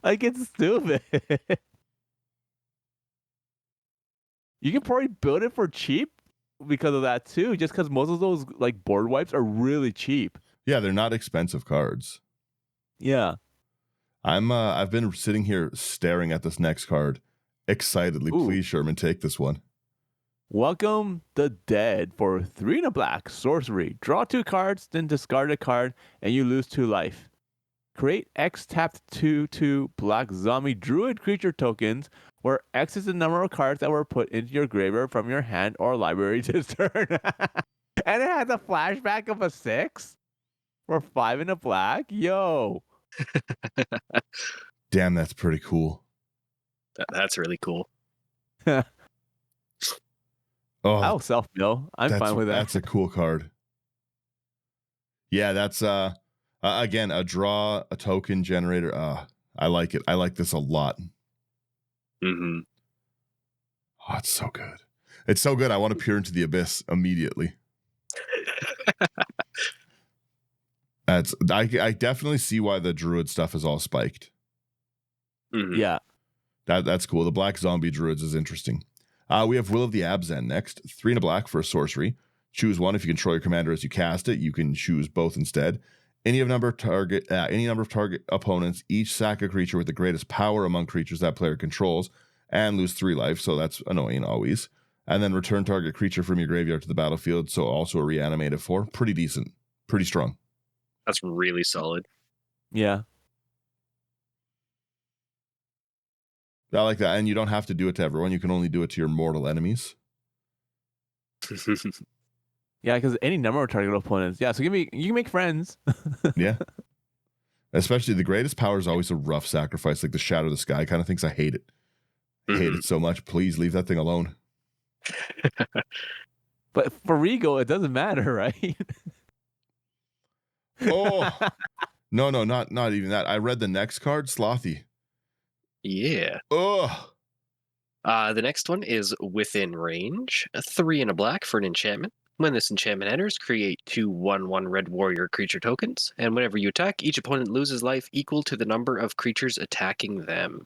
Like it's stupid. You can probably build it for cheap because of that too. Just because most of those like board wipes are really cheap. Yeah, they're not expensive cards. Yeah. I've been sitting here staring at this next card excitedly. Ooh. Please, Sherman, take this one. Welcome the Dead for 3 and a black sorcery. Draw 2 cards, then discard a card, and you lose 2 life. Create X tapped 2/2 black zombie druid creature tokens, where X is the number of cards that were put into your graveyard from your hand or library this turn. And it has a flashback of a 6 for 5 and a black. Yo. Damn, that's pretty cool. That's really cool. Oh, I'll self-mill. I'm fine with that. That's a cool card. Yeah, that's again a draw a token generator. I like it. I like this a lot. Mm-hmm. Oh, it's so good. It's so good. I want to peer into the abyss immediately. I definitely see why the druid stuff is all spiked. Mm-hmm. Yeah. That's cool. The black zombie druids is interesting. We have Will of the Abzan next. 3 and a black for a sorcery. Choose one. If you control your commander as you cast it, you can choose both instead. Any number of target opponents, each sack a creature with the greatest power among creatures that player controls, and lose 3 life. So that's annoying always. And then return target creature from your graveyard to the battlefield. So also a reanimated 4. Pretty decent. Pretty strong. That's really solid. Yeah. I like that. And you don't have to do it to everyone. You can only do it to your mortal enemies. Yeah, because any number of target opponents. Yeah, so you can make friends. Yeah. Especially the greatest power is always a rough sacrifice, like the Shadow of the Sky kind of things. I hate it. I hate it so much. Please leave that thing alone. But for Rigo, it doesn't matter, right? Oh. No, not even that. I read the next card, Slothy. Yeah. Oh. The next one is Within Range. 3 and a black for an enchantment. When this enchantment enters, create 2 1/1 red warrior creature tokens, and whenever you attack, each opponent loses life equal to the number of creatures attacking them.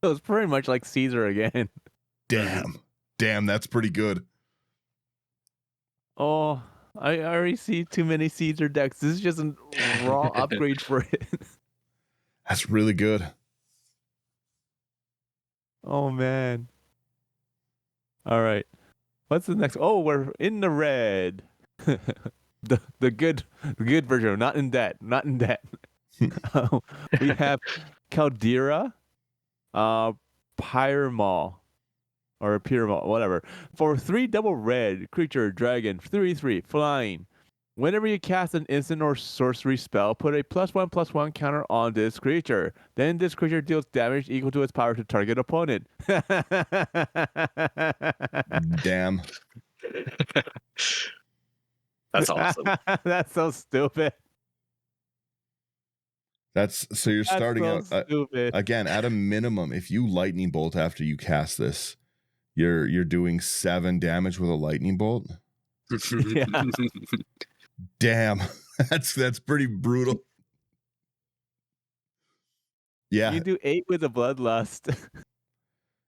It was pretty much like Caesar again. Damn, that's pretty good. Oh, I already see too many Caesar decks. This is just a raw upgrade for it. That's really good. Oh man. All right. What's the next? Oh, we're in the red. the good version, not in debt. We have Caldera, Pyramol, or Pyramol, whatever. For 3 double red, creature, dragon, 3/3, flying. Whenever you cast an instant or sorcery spell, put a +1/+1 counter on this creature. Then this creature deals damage equal to its power to target opponent. Damn. That's awesome. That's so stupid. So you're That's starting so out stupid. again at a minimum. If you lightning bolt after you cast this, you're doing 7 damage with a lightning bolt. Yeah. Damn, that's pretty brutal. Yeah, You do 8 with a bloodlust.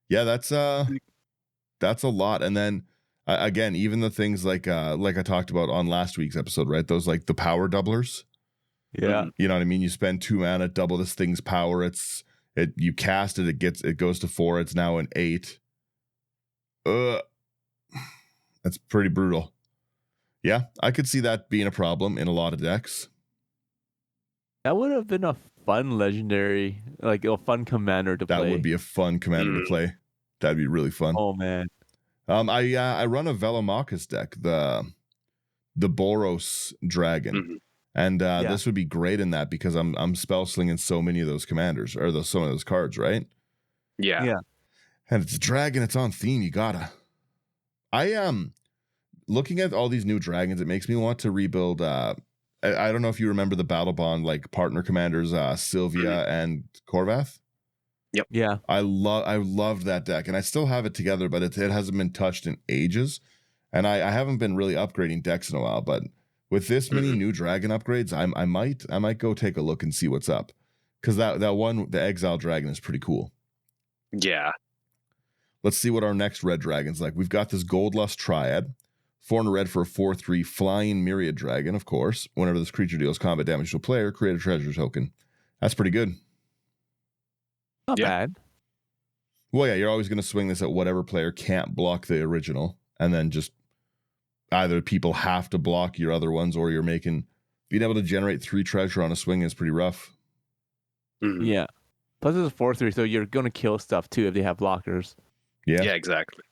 yeah, that's a lot. And then again, even the things like I talked about on last week's episode, right? Those like the power doublers. Yeah. You know what I mean? You spend 2 mana, double this thing's power. You cast it, it goes to 4. It's now an 8. That's pretty brutal. Yeah, I could see that being a problem in a lot of decks. That would have been a fun legendary, like a fun commander to play. That would be a fun commander to play. That'd be really fun. Oh man. I run a Velomachus deck, the Boros Dragon. And this would be great in that because I'm spell slinging so many of those commanders or some of those cards, right? Yeah. And it's a dragon, it's on theme, you gotta. I am looking at all these new dragons, it makes me want to rebuild I don't know if you remember the Battle Bond like partner commanders Sylvia and Korvath. Yep. Yeah. I loved that deck and I still have it together, but it hasn't been touched in ages. And I haven't been really upgrading decks in a while, but with this many new dragon upgrades, I might go take a look and see what's up. Because that one, the Exile Dragon, is pretty cool. Yeah. Let's see what our next red dragon's like. We've got this Goldlust Triad. 4 and a red for a 4/3 flying Myriad Dragon, of course. Whenever this creature deals combat damage to a player, create a treasure token. That's pretty good. Not bad. Well, yeah, you're always going to swing this at whatever player can't block the original. And then just either people have to block your other ones or you're being able to generate 3 treasure on a swing is pretty rough. Yeah. Plus it's a 4/3, so you're gonna kill stuff too if they have blockers. Yeah. Yeah, exactly.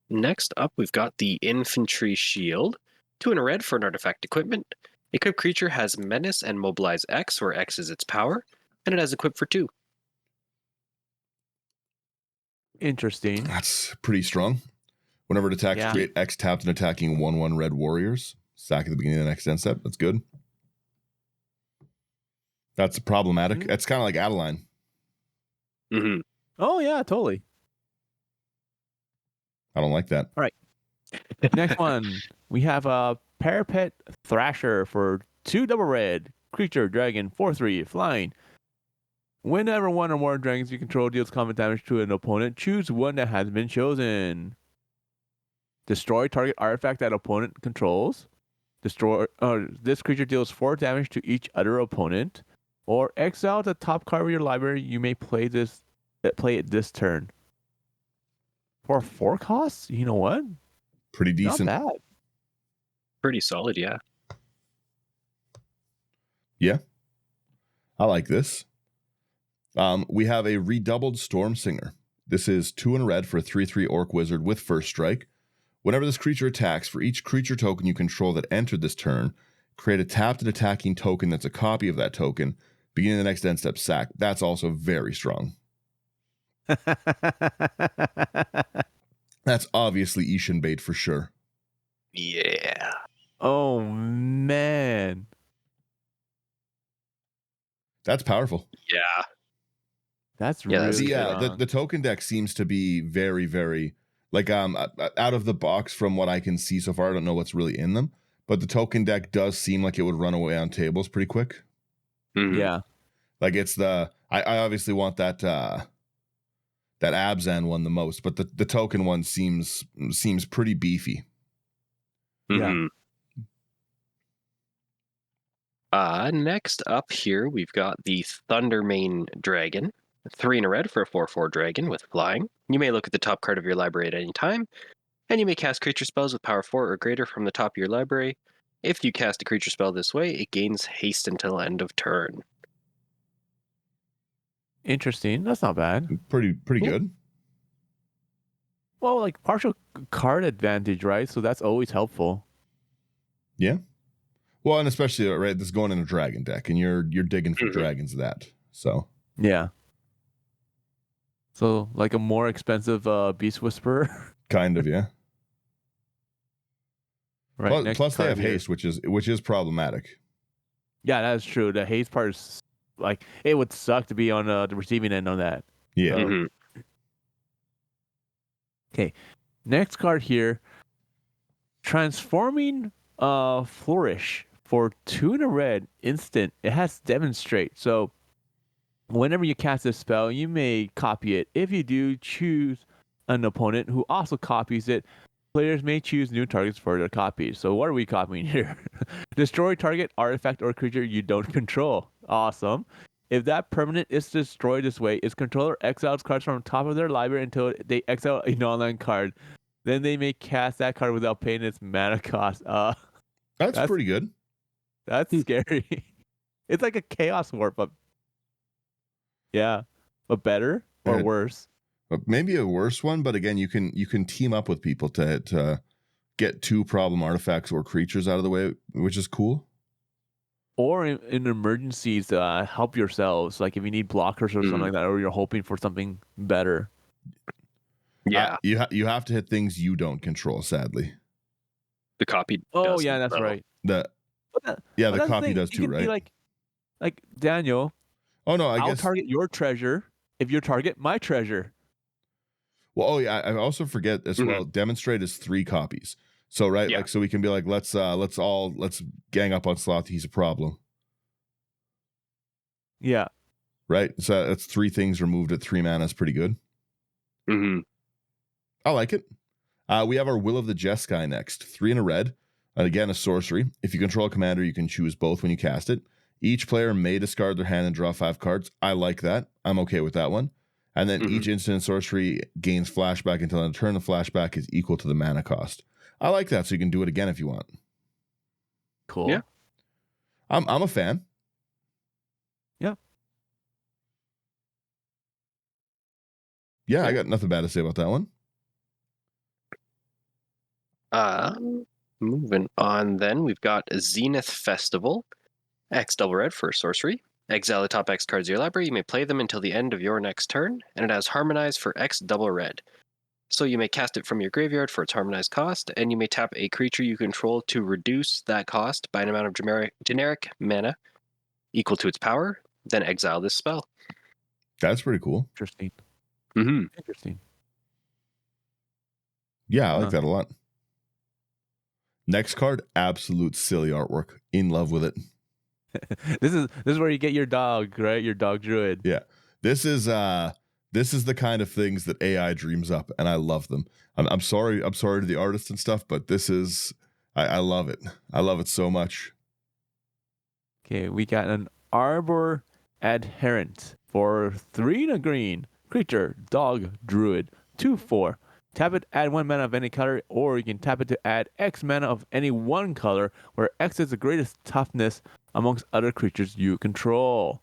Next up, we've got the Infantry Shield. 2 and a red for an artifact equipment. Equipped creature has Menace and Mobilize X, where X is its power, and it has equipped for 2. Interesting. That's pretty strong. Whenever it attacks, create X tapped and attacking 1/1 red warriors. Sack at the beginning of the next end step. That's good. That's problematic. That's kind of like Adeline. Oh yeah, totally. I don't like that. All right. Next one, we have a Parapet Thrasher for 2 double red creature dragon 4/3 flying. Whenever one or more dragons you control deals combat damage to an opponent, choose one that has been chosen. Destroy target artifact that opponent controls. This creature deals 4 damage to each other opponent. Or exile the top card of your library. You may play it this turn. For 4 costs, you know what? Pretty decent. Not bad. Pretty solid, yeah. Yeah. I like this. We have a redoubled Storm Singer. This is 2 and a red for a 3/3 Orc Wizard with first strike. Whenever this creature attacks, for each creature token you control that entered this turn, create a tapped and attacking token that's a copy of that token. Beginning the next end step, sack. That's also very strong. That's obviously Ishin bait for sure. Yeah. Oh man. That's powerful. Yeah. That's really strong. The token deck seems to be very, very like out of the box from what I can see so far. I don't know what's really in them, but the token deck does seem like it would run away on tables pretty quick. Mhm. Yeah. Like it's I obviously want that Abzan one the most, but the token one seems pretty beefy. Yeah. Mhm. Next up here, we've got the Thundermane Dragon. 3 in a red for a 4/4 dragon with flying. You may look at the top card of your library at any time, and you may cast creature spells with power 4 or greater from the top of your library. If you cast a creature spell this way, it gains haste until end of turn. Interesting. That's not bad. Pretty Yeah. good. Well, like partial card advantage, right? So that's always helpful. Yeah. Well, and especially right, this is going in a dragon deck, and you're digging for Mhm. dragons that. So Yeah. So like a more expensive Beast Whisperer. kind of, yeah. Right. Plus, next plus they card have here. haste, which is problematic. Yeah, that's true. The haste part is like it would suck to be on the receiving end on that. Yeah. So- Mhm. Next card here, transforming flourish for 2 in a red instant. It has demonstrate. So whenever you cast a spell, you may copy it. If you do, choose an opponent who also copies it. Players may choose new targets for their copies. So what are we copying here? Destroy target artifact or creature you don't control. Awesome. If that permanent is destroyed this way, its controller exiles cards from top of their library until they exile a non-land card. Then they may cast that card without paying its mana cost. That's That's- pretty good. That's scary. It's like a chaos warp, but yeah, but better or Yeah. worse. But maybe a worse one, but again, you can team up with people to get 2 problem artifacts or creatures out of the way, which is cool. Or in emergencies, help yourselves. Like if you need blockers or something like that, or you're hoping for something better. Yeah, You have to hit things you don't control, sadly. the copy. Oh doesn't, yeah, that's though. right. The But that- yeah, but the that's copy thing. does You too, can be right? like Daniel. Oh no, I I'll guess. target your treasure if you target my treasure. Well, oh yeah, I also forget as Mhm. well. Demonstrate is 3 copies. So right, Yeah. like so we can be like, let's gang up on Slothy. He's a problem, Yeah. right? So that's 3 things removed at 3 mana is pretty good. Mhm. I like it. We have our Will of the Jeskai next. 3 in a red. And again, a sorcery. If you control a commander, you can choose both when you cast it. Each player may discard their hand and draw 5 cards. I like that. I'm okay with that one. And then each instant and sorcery gains flashback until end of turn. The flashback is equal to the mana cost. I like that, so you can do it again if you want. Cool. Yeah. I'm a fan. Yeah. Yeah, I got nothing bad to say about that one. Moving on then, we've got Zenith Festival. X double red for sorcery. Exile the top X cards of your library. You may play them until the end of your next turn, and it has Harmonize for X double red. So you may cast it from your graveyard for its Harmonized cost, and you may tap a creature you control to reduce that cost by an amount of generic mana equal to its power, then exile this spell. That's pretty cool. Interesting. Mm-hmm. Interesting. Yeah, I like Huh. that a lot. Next card, absolute silly artwork. In love with it. This is where you get your dog, right? Your dog druid. Yeah. This is the kind of things that AI dreams up, and I love them. I'm sorry to the artists and stuff, but this is I love it. I love it so much. Okay, we got an Arbor Adherent for 3 and a green. Creature, dog, druid, 2/4. Tap it, add 1 mana of any color, or you can tap it to add X mana of any one color, where X is the greatest toughness amongst other creatures you control.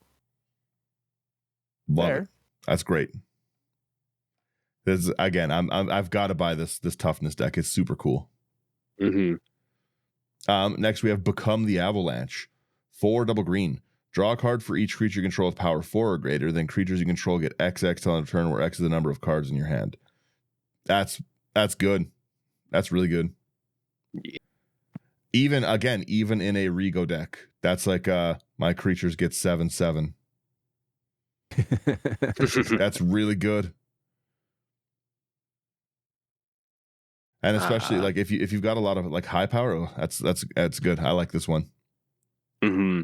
Love Fair. it. That's great. This again, I've got to buy this toughness deck. It's super cool. Mm-hmm. Next we have Become the Avalanche. 4 double green. Draw a card for each creature you control with power 4 or greater. Then creatures you control get XX till end of turn, where X is the number of cards in your hand. That's good. That's really good. Yeah. Even in a Rego deck, that's like my creatures get 7/7. That's really good. And especially like if you've got a lot of like high power, oh, that's good. I like this one. Mm-hmm.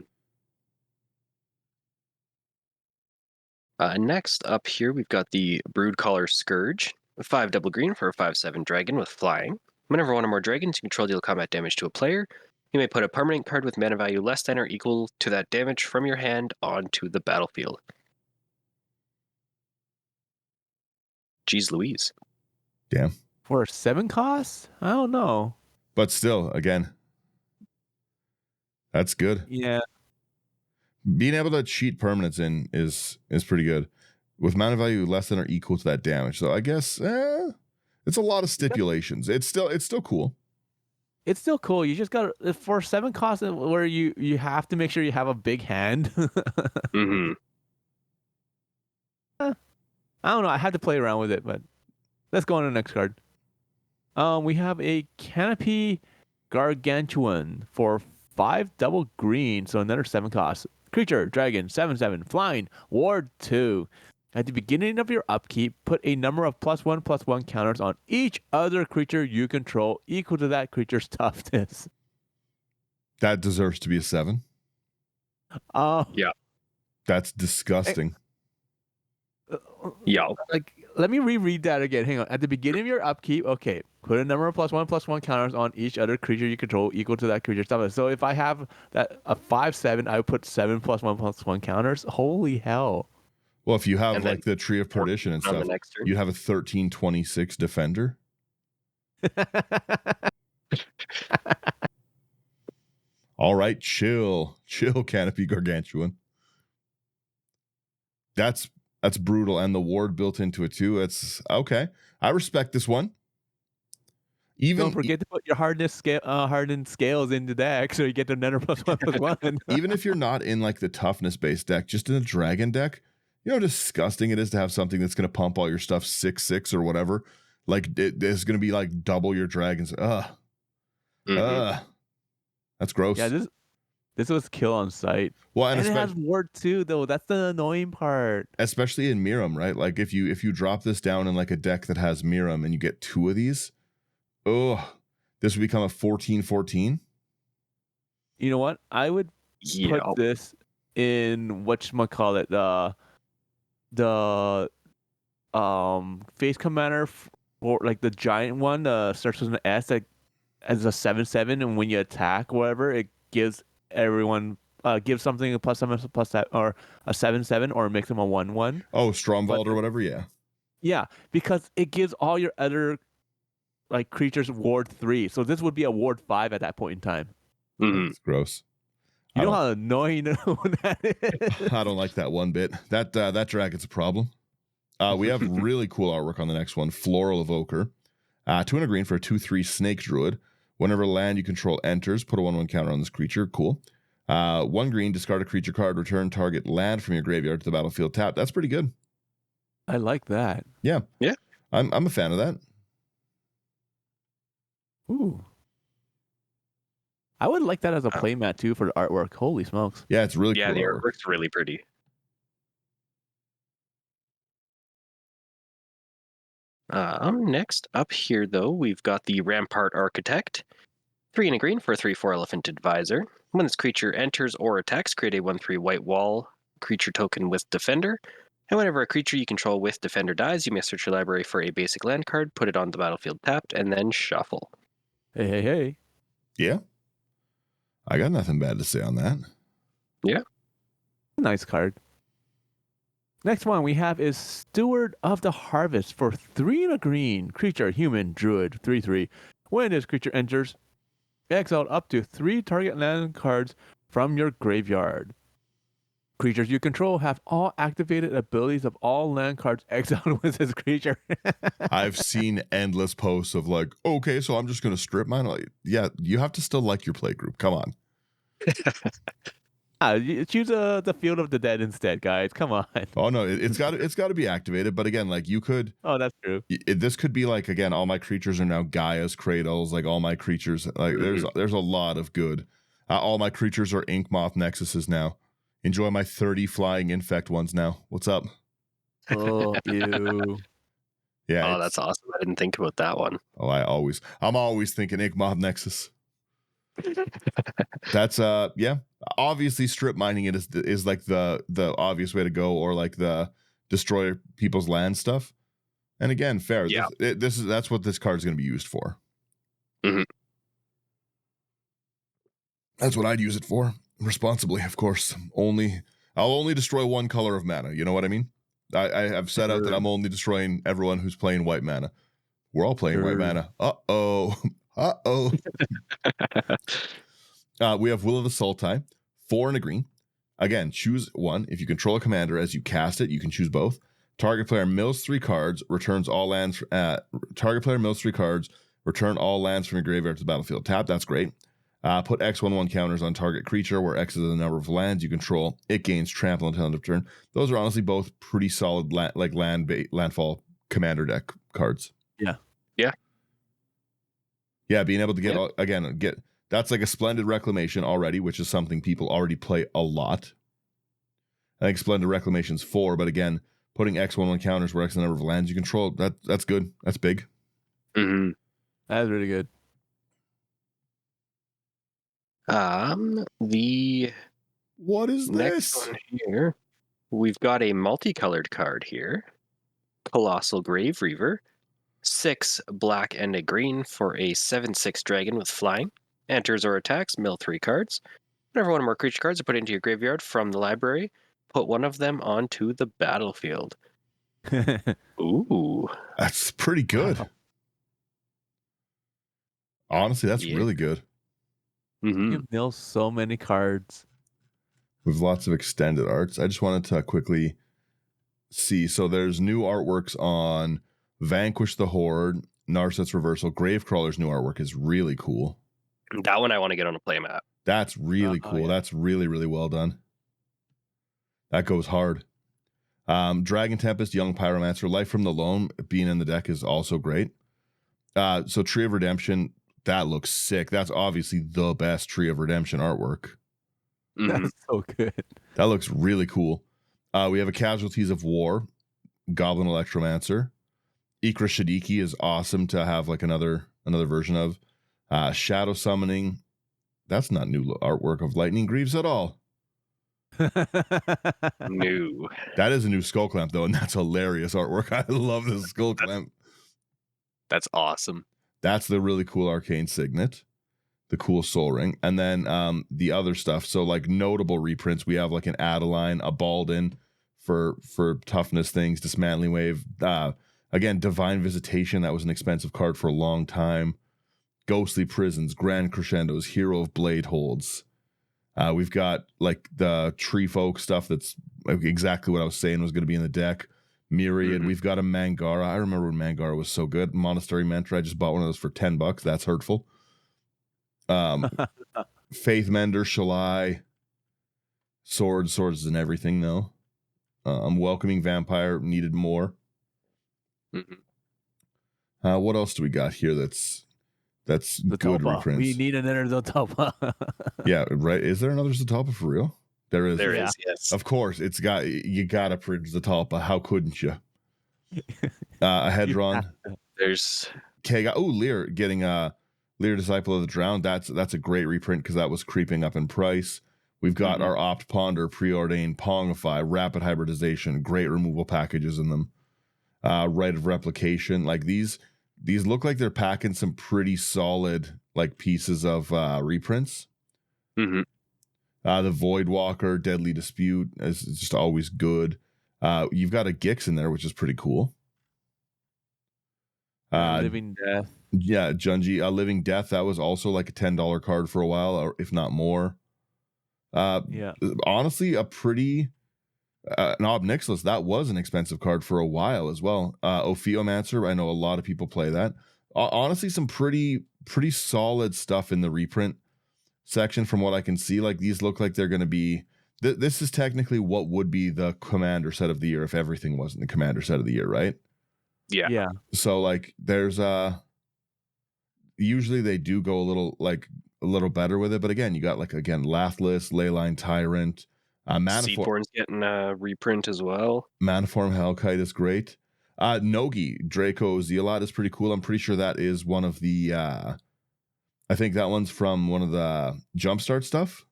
Next up here, we've got the Broodcaller Scourge, 5 double green for a 5/7 dragon with flying. Whenever one or more dragons you control deal combat damage to a player, you may put a permanent card with mana value less than or equal to that damage from your hand onto the battlefield. Jeez Louise. Damn. For 7 costs? I don't know. But still, again, that's good. Yeah. Being able to cheat permanents in is pretty good. With mana value less than or equal to that damage. So I guess it's a lot of stipulations. It's still cool. It's still cool. You just got for 7 costs where you have to make sure you have a big hand. Mm-hmm. I don't know. I had to play around with it, but let's go on to the next card. We have a Canopy Gargantuan for 5 double green, so another 7 costs. Creature, dragon, 7/7, flying, ward 2. At the beginning of your upkeep, put a number of +1/+1 counters on each other creature you control equal to that creature's toughness. That deserves to be a 7. Yeah. That's disgusting. Yeah. Like, let me reread that again. Hang on. At the beginning of your upkeep, okay, put a number of +1/+1 counters on each other creature you control equal to that creature's toughness. So if I have that a 5/7, I would put 7 +1/+1 counters. Holy hell! Well, if you have And like the Tree of Perdition and stuff, you have a 13/26 defender. All right, chill, Canopy Gargantuan. That's brutal, and the ward built into it too. It's okay. I respect this one. Don't forget to put your hardened scales in the deck, so you get another +1/+1. Even if you're not in like the toughness based deck, just in a dragon deck, you know how disgusting it is to have something that's going to pump all your stuff 6/6 or whatever. Like it's going to be like double your dragons. That's gross. Yeah, this was kill on sight. Well, and it has ward 2 though. That's the annoying part. Especially in Miram, right? Like if you drop this down in like a deck that has Miram and you get 2 of these, this would become a 14/14. You know what? I would put this in whatchamacallit, the face commander for like the giant one, starts with an S, that as a 7/7, and when you attack whatever, it gives everyone gives something a +7/+7 or a 7/7, or makes them a 1/1. Oh, Stromwald or whatever, yeah. Yeah, because it gives all your other like creatures ward 3. So this would be a ward 5 at that point in time. It's gross. You know how annoying that is? I don't like that one bit. That dragon's a problem. We have really cool artwork on the next one. Floral Evoker. 2 and a green for a 2/3 snake druid. Whenever land you control enters, put a 1/1 counter on this creature. Cool. 1 green, discard a creature card, return target land from your graveyard to the battlefield tapped. That's pretty good. I like that. Yeah. Yeah. I'm a fan of that. Ooh. I would like that as a playmat too for the artwork. Holy smokes. Yeah, it's really cool. Yeah, the artwork's really pretty. Next up here, though, we've got the Rampart Architect. 3 and a green for a 3/4 Elephant Advisor. When this creature enters or attacks, create a 1/3 white wall creature token with Defender. And whenever a creature you control with Defender dies, you may search your library for a basic land card, put it on the battlefield tapped, and then shuffle. Hey. Yeah. I got nothing bad to say on that. Yeah. Nice card. Next one we have is Steward of the Harvest for 3 and a green. Creature, human, druid, 3/3. When this creature enters, exile up to 3 target land cards from your graveyard. Creatures you control have all activated abilities of all land cards exiled with this creature. I've seen endless posts of like, okay, so I'm just going to strip mine. Like, yeah, you have to still like your play group. Come on. Choose the Field of the Dead instead, guys. Come on. Oh no, it's got to be activated. But again, like you could. Oh, that's true. This could be like, again, all my creatures are now Gaia's Cradles. Like all my creatures, like there's a lot of good. All my creatures are Inkmoth Nexuses now. Enjoy my 30 flying infect ones now. What's up? Oh, ew. Yeah. Oh, that's awesome. I didn't think about that one. Oh, I'm always thinking Igmoth Nexus. That's yeah. Obviously, strip mining it is like the obvious way to go, or like the destroy people's land stuff. And again, fair. Yeah. That's what this card is going to be used for. Mm-hmm. That's what I'd use it for, responsibly, of course. I'll only destroy one color of mana. You know what I mean? I have set out that I'm only destroying everyone who's playing white mana. We're all playing white mana. Uh-oh. Uh-oh. We have Will of the Sultai, 4 and a green. Again, choose one. If you control a commander as you cast it, you can choose both. Target player mills 3 cards, returns all lands. Target player mills 3 cards, return all lands from your graveyard to the battlefield. Tap, that's great. Put X/1/1 counters on target creature, where X is the number of lands you control. It gains trample until end of turn. Those are honestly both pretty solid landfall commander deck cards. Yeah. Yeah. Yeah, being able to get that's like a Splendid Reclamation already, which is something people already play a lot. I think Splendid Reclamation's 4, but again, putting X/1/1 counters where X is the number of lands you control, that's good. That's big. Mm-hmm. That's really good. The What is next this? one here, we've got a multicolored card here. Colossal Grave Reaver. 6 black and a green for a 7/6 dragon with flying. Enters or attacks, mill 3 cards. Whenever one or more creature cards are put into your graveyard from the library, put one of them onto the battlefield. Ooh. That's pretty good. Wow. Honestly, that's really good. Mm-hmm. You mill so many cards. With lots of extended arts. I just wanted to quickly see. So there's new artworks on Vanquish the Horde, Narset's Reversal. Gravecrawler's new artwork is really cool. That one I want to get on a playmat. That's really cool. Yeah. That's really, really well done. That goes hard. Dragon Tempest, Young Pyromancer, Life from the Loam being in the deck is also great. So Tree of Redemption, that looks sick. That's obviously the best Tree of Redemption artwork. Mm-hmm. That's so good. That looks really cool. We have a Casualties of War, Goblin Electromancer. Ikra Shadiki is awesome to have like another version of. Shadow Summoning, that's not new artwork of Lightning Greaves at all. New. That is a new Skull Clamp though, and that's hilarious artwork. I love this Skull Clamp. That's awesome. That's the really cool Arcane Signet, the cool Soul Ring, and then the other stuff. So like notable reprints, we have like an Adeline, a Baldin for toughness things, Dismantling Wave. Again, Divine Visitation, that was an expensive card for a long time. Ghostly Prisons, Grand Crescendos, Hero of Blade Holds. We've got like the Tree Folk stuff that's exactly what I was saying was going to be in the deck. Myriad. Mm-hmm. We've got a Mangara. I remember when Mangara was so good. Monastery Mentor. I just bought one of those for $10. That's hurtful. Faith Mender, Shalai. Swords and everything though. Welcoming Vampire, needed more. Mm-hmm. What else do we got here that's good reprints? We need another Zotalpa. Yeah, right. Is there another Zotalpa for real? There is. There is, yes. Of course, you gotta print Zotalpa. How couldn't you? A Hedron. There's Lear getting Lear Disciple of the Drowned. That's a great reprint because that was creeping up in price. We've got our Opt Ponder, Preordained, Pongify, Rapid Hybridization, great removal packages in them. Rite of Replication. Like these look like they're packing some pretty solid like pieces of reprints. Mm-hmm. The Voidwalker, Deadly Dispute is just always good. You've got a Gix in there, which is pretty cool. Living Death. Yeah, Junji. Living Death, that was also like a $10 card for a while, or if not more. Yeah. Honestly, a pretty an Ob Nixilis, that was an expensive card for a while as well. Ophiomancer, I know a lot of people play that. Honestly, some pretty solid stuff in the reprint section from what I can see. Like these look like they're going to be this is technically what would be the commander set of the year if everything wasn't the commander set of the year, right? Yeah. So like there's usually they do go a little better with it, but again, you got like Lathless, Leyline Tyrant, Maniform. Seaborn's getting a reprint as well. Maniform Hellkite is great. Nogi Draco Zealot is pretty cool. I'm pretty sure that is one of the I think that one's from one of the Jumpstart stuff.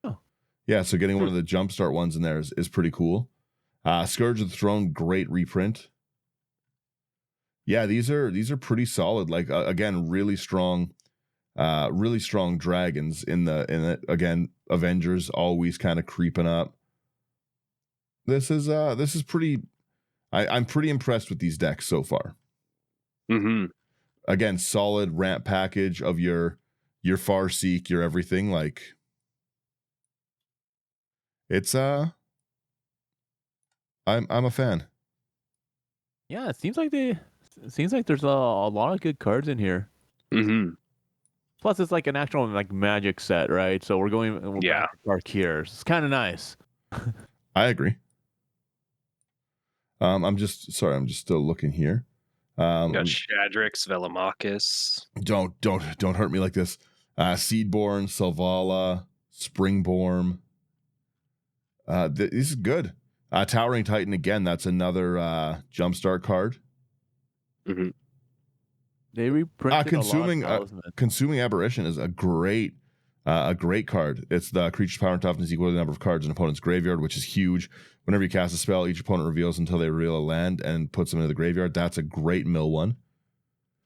Oh. Yeah, so getting one of the Jumpstart ones in there is pretty cool. Scourge of the Throne, great reprint. Yeah, these are pretty solid. Like again, really strong dragons in the again, Avengers always kind of creeping up. This is pretty. I'm pretty impressed with these decks so far. Mm-hmm. Again, solid ramp package of your Farseek, your everything. Like it's I'm a fan. Yeah, it seems like there's a lot of good cards in here. Mm-hmm. Plus, it's like an actual like Magic set, right? So we're back to Tarkir. It's kind of nice. I agree. I'm just still looking here. Got Shadrix, Velomachus. Don't hurt me like this. Seedborn, Selvala, Springborn. This is good. Towering Titan again. That's another Jumpstart card. Mm-hmm. They reprinted Consuming Aberration is a great card. It's the creature's power and toughness equal to the number of cards in an opponent's graveyard, which is huge. Whenever you cast a spell, each opponent reveals until they reveal a land and puts them into the graveyard. That's a great mill one.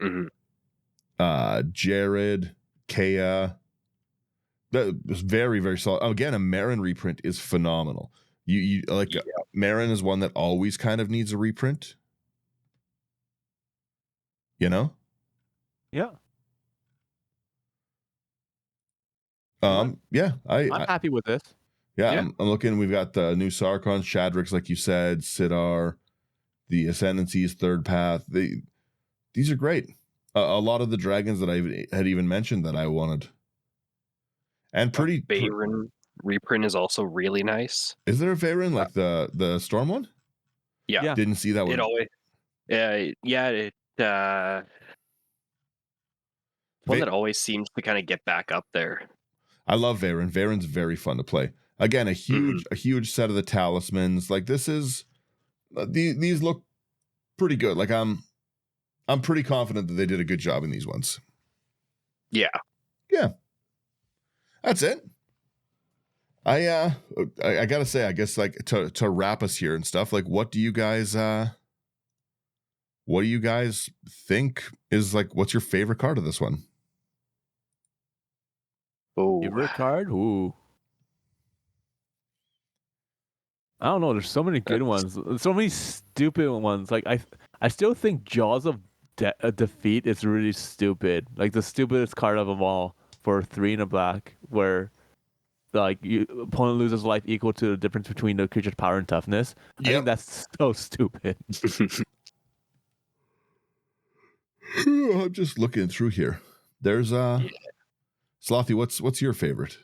Mm-hmm. Jared, Kea. That was very, very solid. Again, a Marin reprint is phenomenal. You like Marin is one that always kind of needs a reprint. You know? Yeah. Yeah. I'm happy with this. Yeah, I'm looking. We've got the new Sarkon, Shadrix, like you said, Sidar, the Ascendancies, Third Path. These are great. A lot of the dragons that I had even mentioned that I wanted. And pretty. Veyron reprint is also really nice. Is there a Veyron like the Storm one? Yeah. Didn't see that one. It always. One that always seems to kind of get back up there. I love Veyron. Veyron's very fun to play. Again, a huge set of the talismans. Like this is these look pretty good. Like I'm pretty confident that they did a good job in these ones. Yeah. That's it. I gotta say, I guess like to wrap us here and stuff. Like, what do you guys think is like? What's your favorite card of this one? Oh, favorite card? Ooh. I don't know. There's so many good ones. So many stupid ones. Like I still think Jaws of Defeat is really stupid. Like the stupidest card of them all for 3 and a black, where like opponent loses life equal to the difference between the creature's power and toughness. I think that's so stupid. I'm just looking through here. There's Slothy. What's your favorite?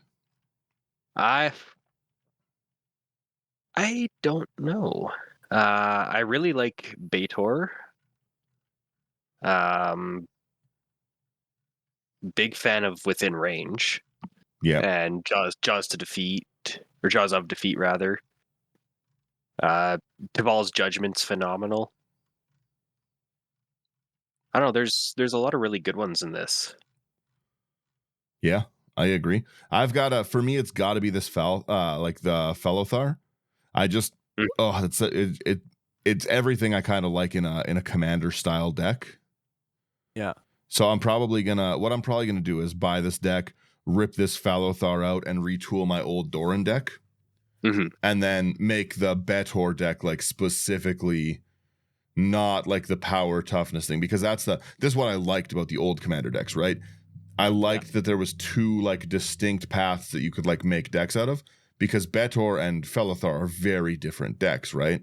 I don't know. I really like Baitor. Big fan of Within Range. Yeah. And Jaws of Defeat rather. Tibal's Judgment's phenomenal. I don't know, there's a lot of really good ones in this. Yeah, I agree. I've got for me it's got to be this like the Felothar. I just it's everything I kind of like in a commander style deck. Yeah. So I'm probably gonna do is buy this deck, rip this Felothar out, and retool my old Doran deck, and then make the Betor deck like specifically not like the power toughness thing, because this is what I liked about the old commander decks, right? I liked that there was 2 like distinct paths that you could like make decks out of, because Betor and Felothar are very different decks, right?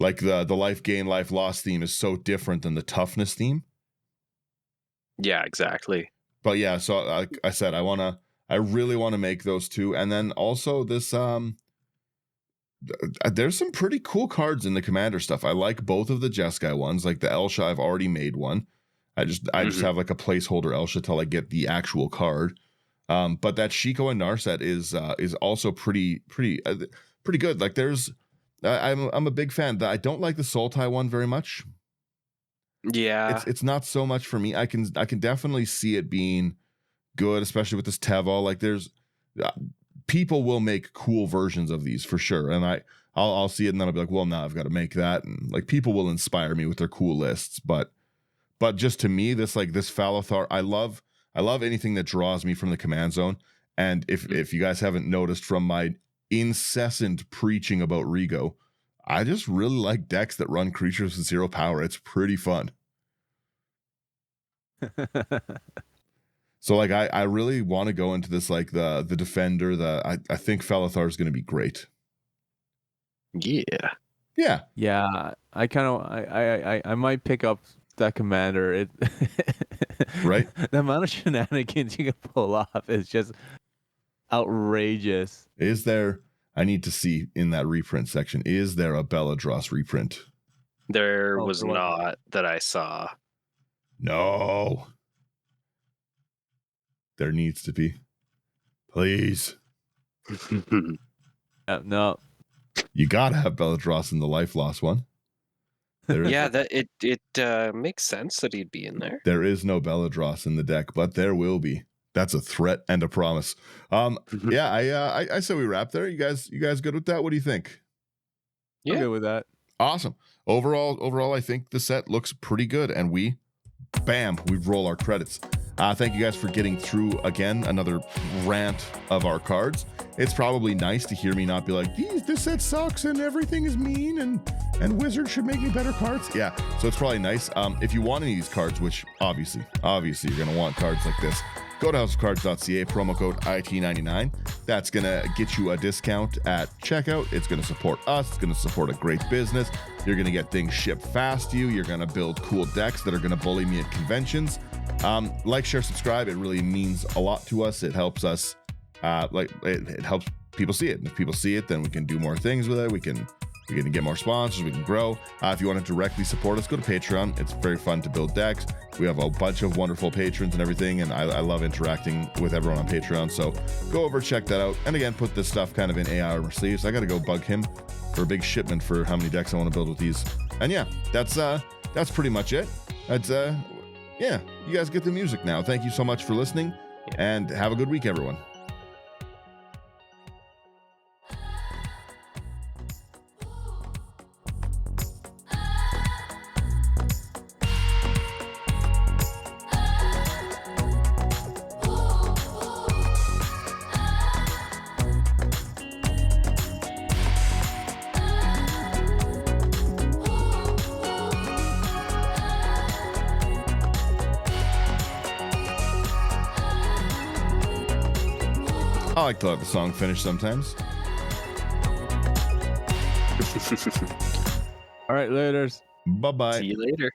Like the life gain, life loss theme is so different than the toughness theme. Yeah, exactly. But yeah, so like I said, I really want to make those 2, and then also this there's some pretty cool cards in the commander stuff. I like both of the Jeskai ones. Like the Elsha, I've already made one. I just have like a placeholder Elsha till I get the actual card. But that Shiko and Narset is also pretty good. Like there's I'm a big fan. I don't like the Sultai one very much. Yeah. It's not so much for me. I can definitely see it being good, especially with this Teval. Like there's people will make cool versions of these for sure, and I'll see it and then I'll be like, well, now I've got to make that, and like people will inspire me with their cool lists, but just to me, this Falathar, I love anything that draws me from the command zone. And if you guys haven't noticed from my incessant preaching about Rigo, I just really like decks that run creatures with 0 power. It's pretty fun. So like I really want to go into this like the defender. I think Falathar is going to be great. Yeah. Yeah, I might pick up that commander. It Right? The amount of shenanigans you can pull off is just outrageous. Is there? I need to see in that reprint section. Is there a Belladross reprint? There Oh, was for what? not that I saw. No. There needs to be. Please. No. You gotta have Belladross in the life loss one. Yeah, that it makes sense that he'd be in there. There is no Belladross in the deck, but there will be. That's a threat and a promise. Yeah, I say we wrap there. You guys good with that? What do you think? I'm good with that. Awesome. Overall, I think the set looks pretty good, and we roll our credits. Thank you guys for getting through again another rant of our cards. It's probably nice to hear me not be like, this set sucks and everything is mean and Wizards should make me better cards. Yeah, so it's probably nice. If you want any of these cards, which obviously you're gonna want cards like this, go to houseofcards.ca, promo code IT99. That's gonna get you a discount at checkout. It's gonna support us. It's gonna support a great business. You're gonna get things shipped fast to you. You're gonna build cool decks that are gonna bully me at conventions. Like, share, subscribe. It really means a lot to us. It helps us, it helps people see it. And if people see it, then we can do more things with it. We can get more sponsors. We can grow. If you want to directly support us, go to Patreon. It's very fun to build decks. We have a bunch of wonderful patrons and everything, and I love interacting with everyone on Patreon. So go over, check that out. And again, put this stuff kind of in AI Armor sleeves. I got to go bug him for a big shipment for how many decks I want to build with these. And yeah, that's pretty much it. Yeah, you guys get the music now. Thank you so much for listening, and have a good week, everyone. I like to let the song finish sometimes. All right, laters. Bye-bye. See you later.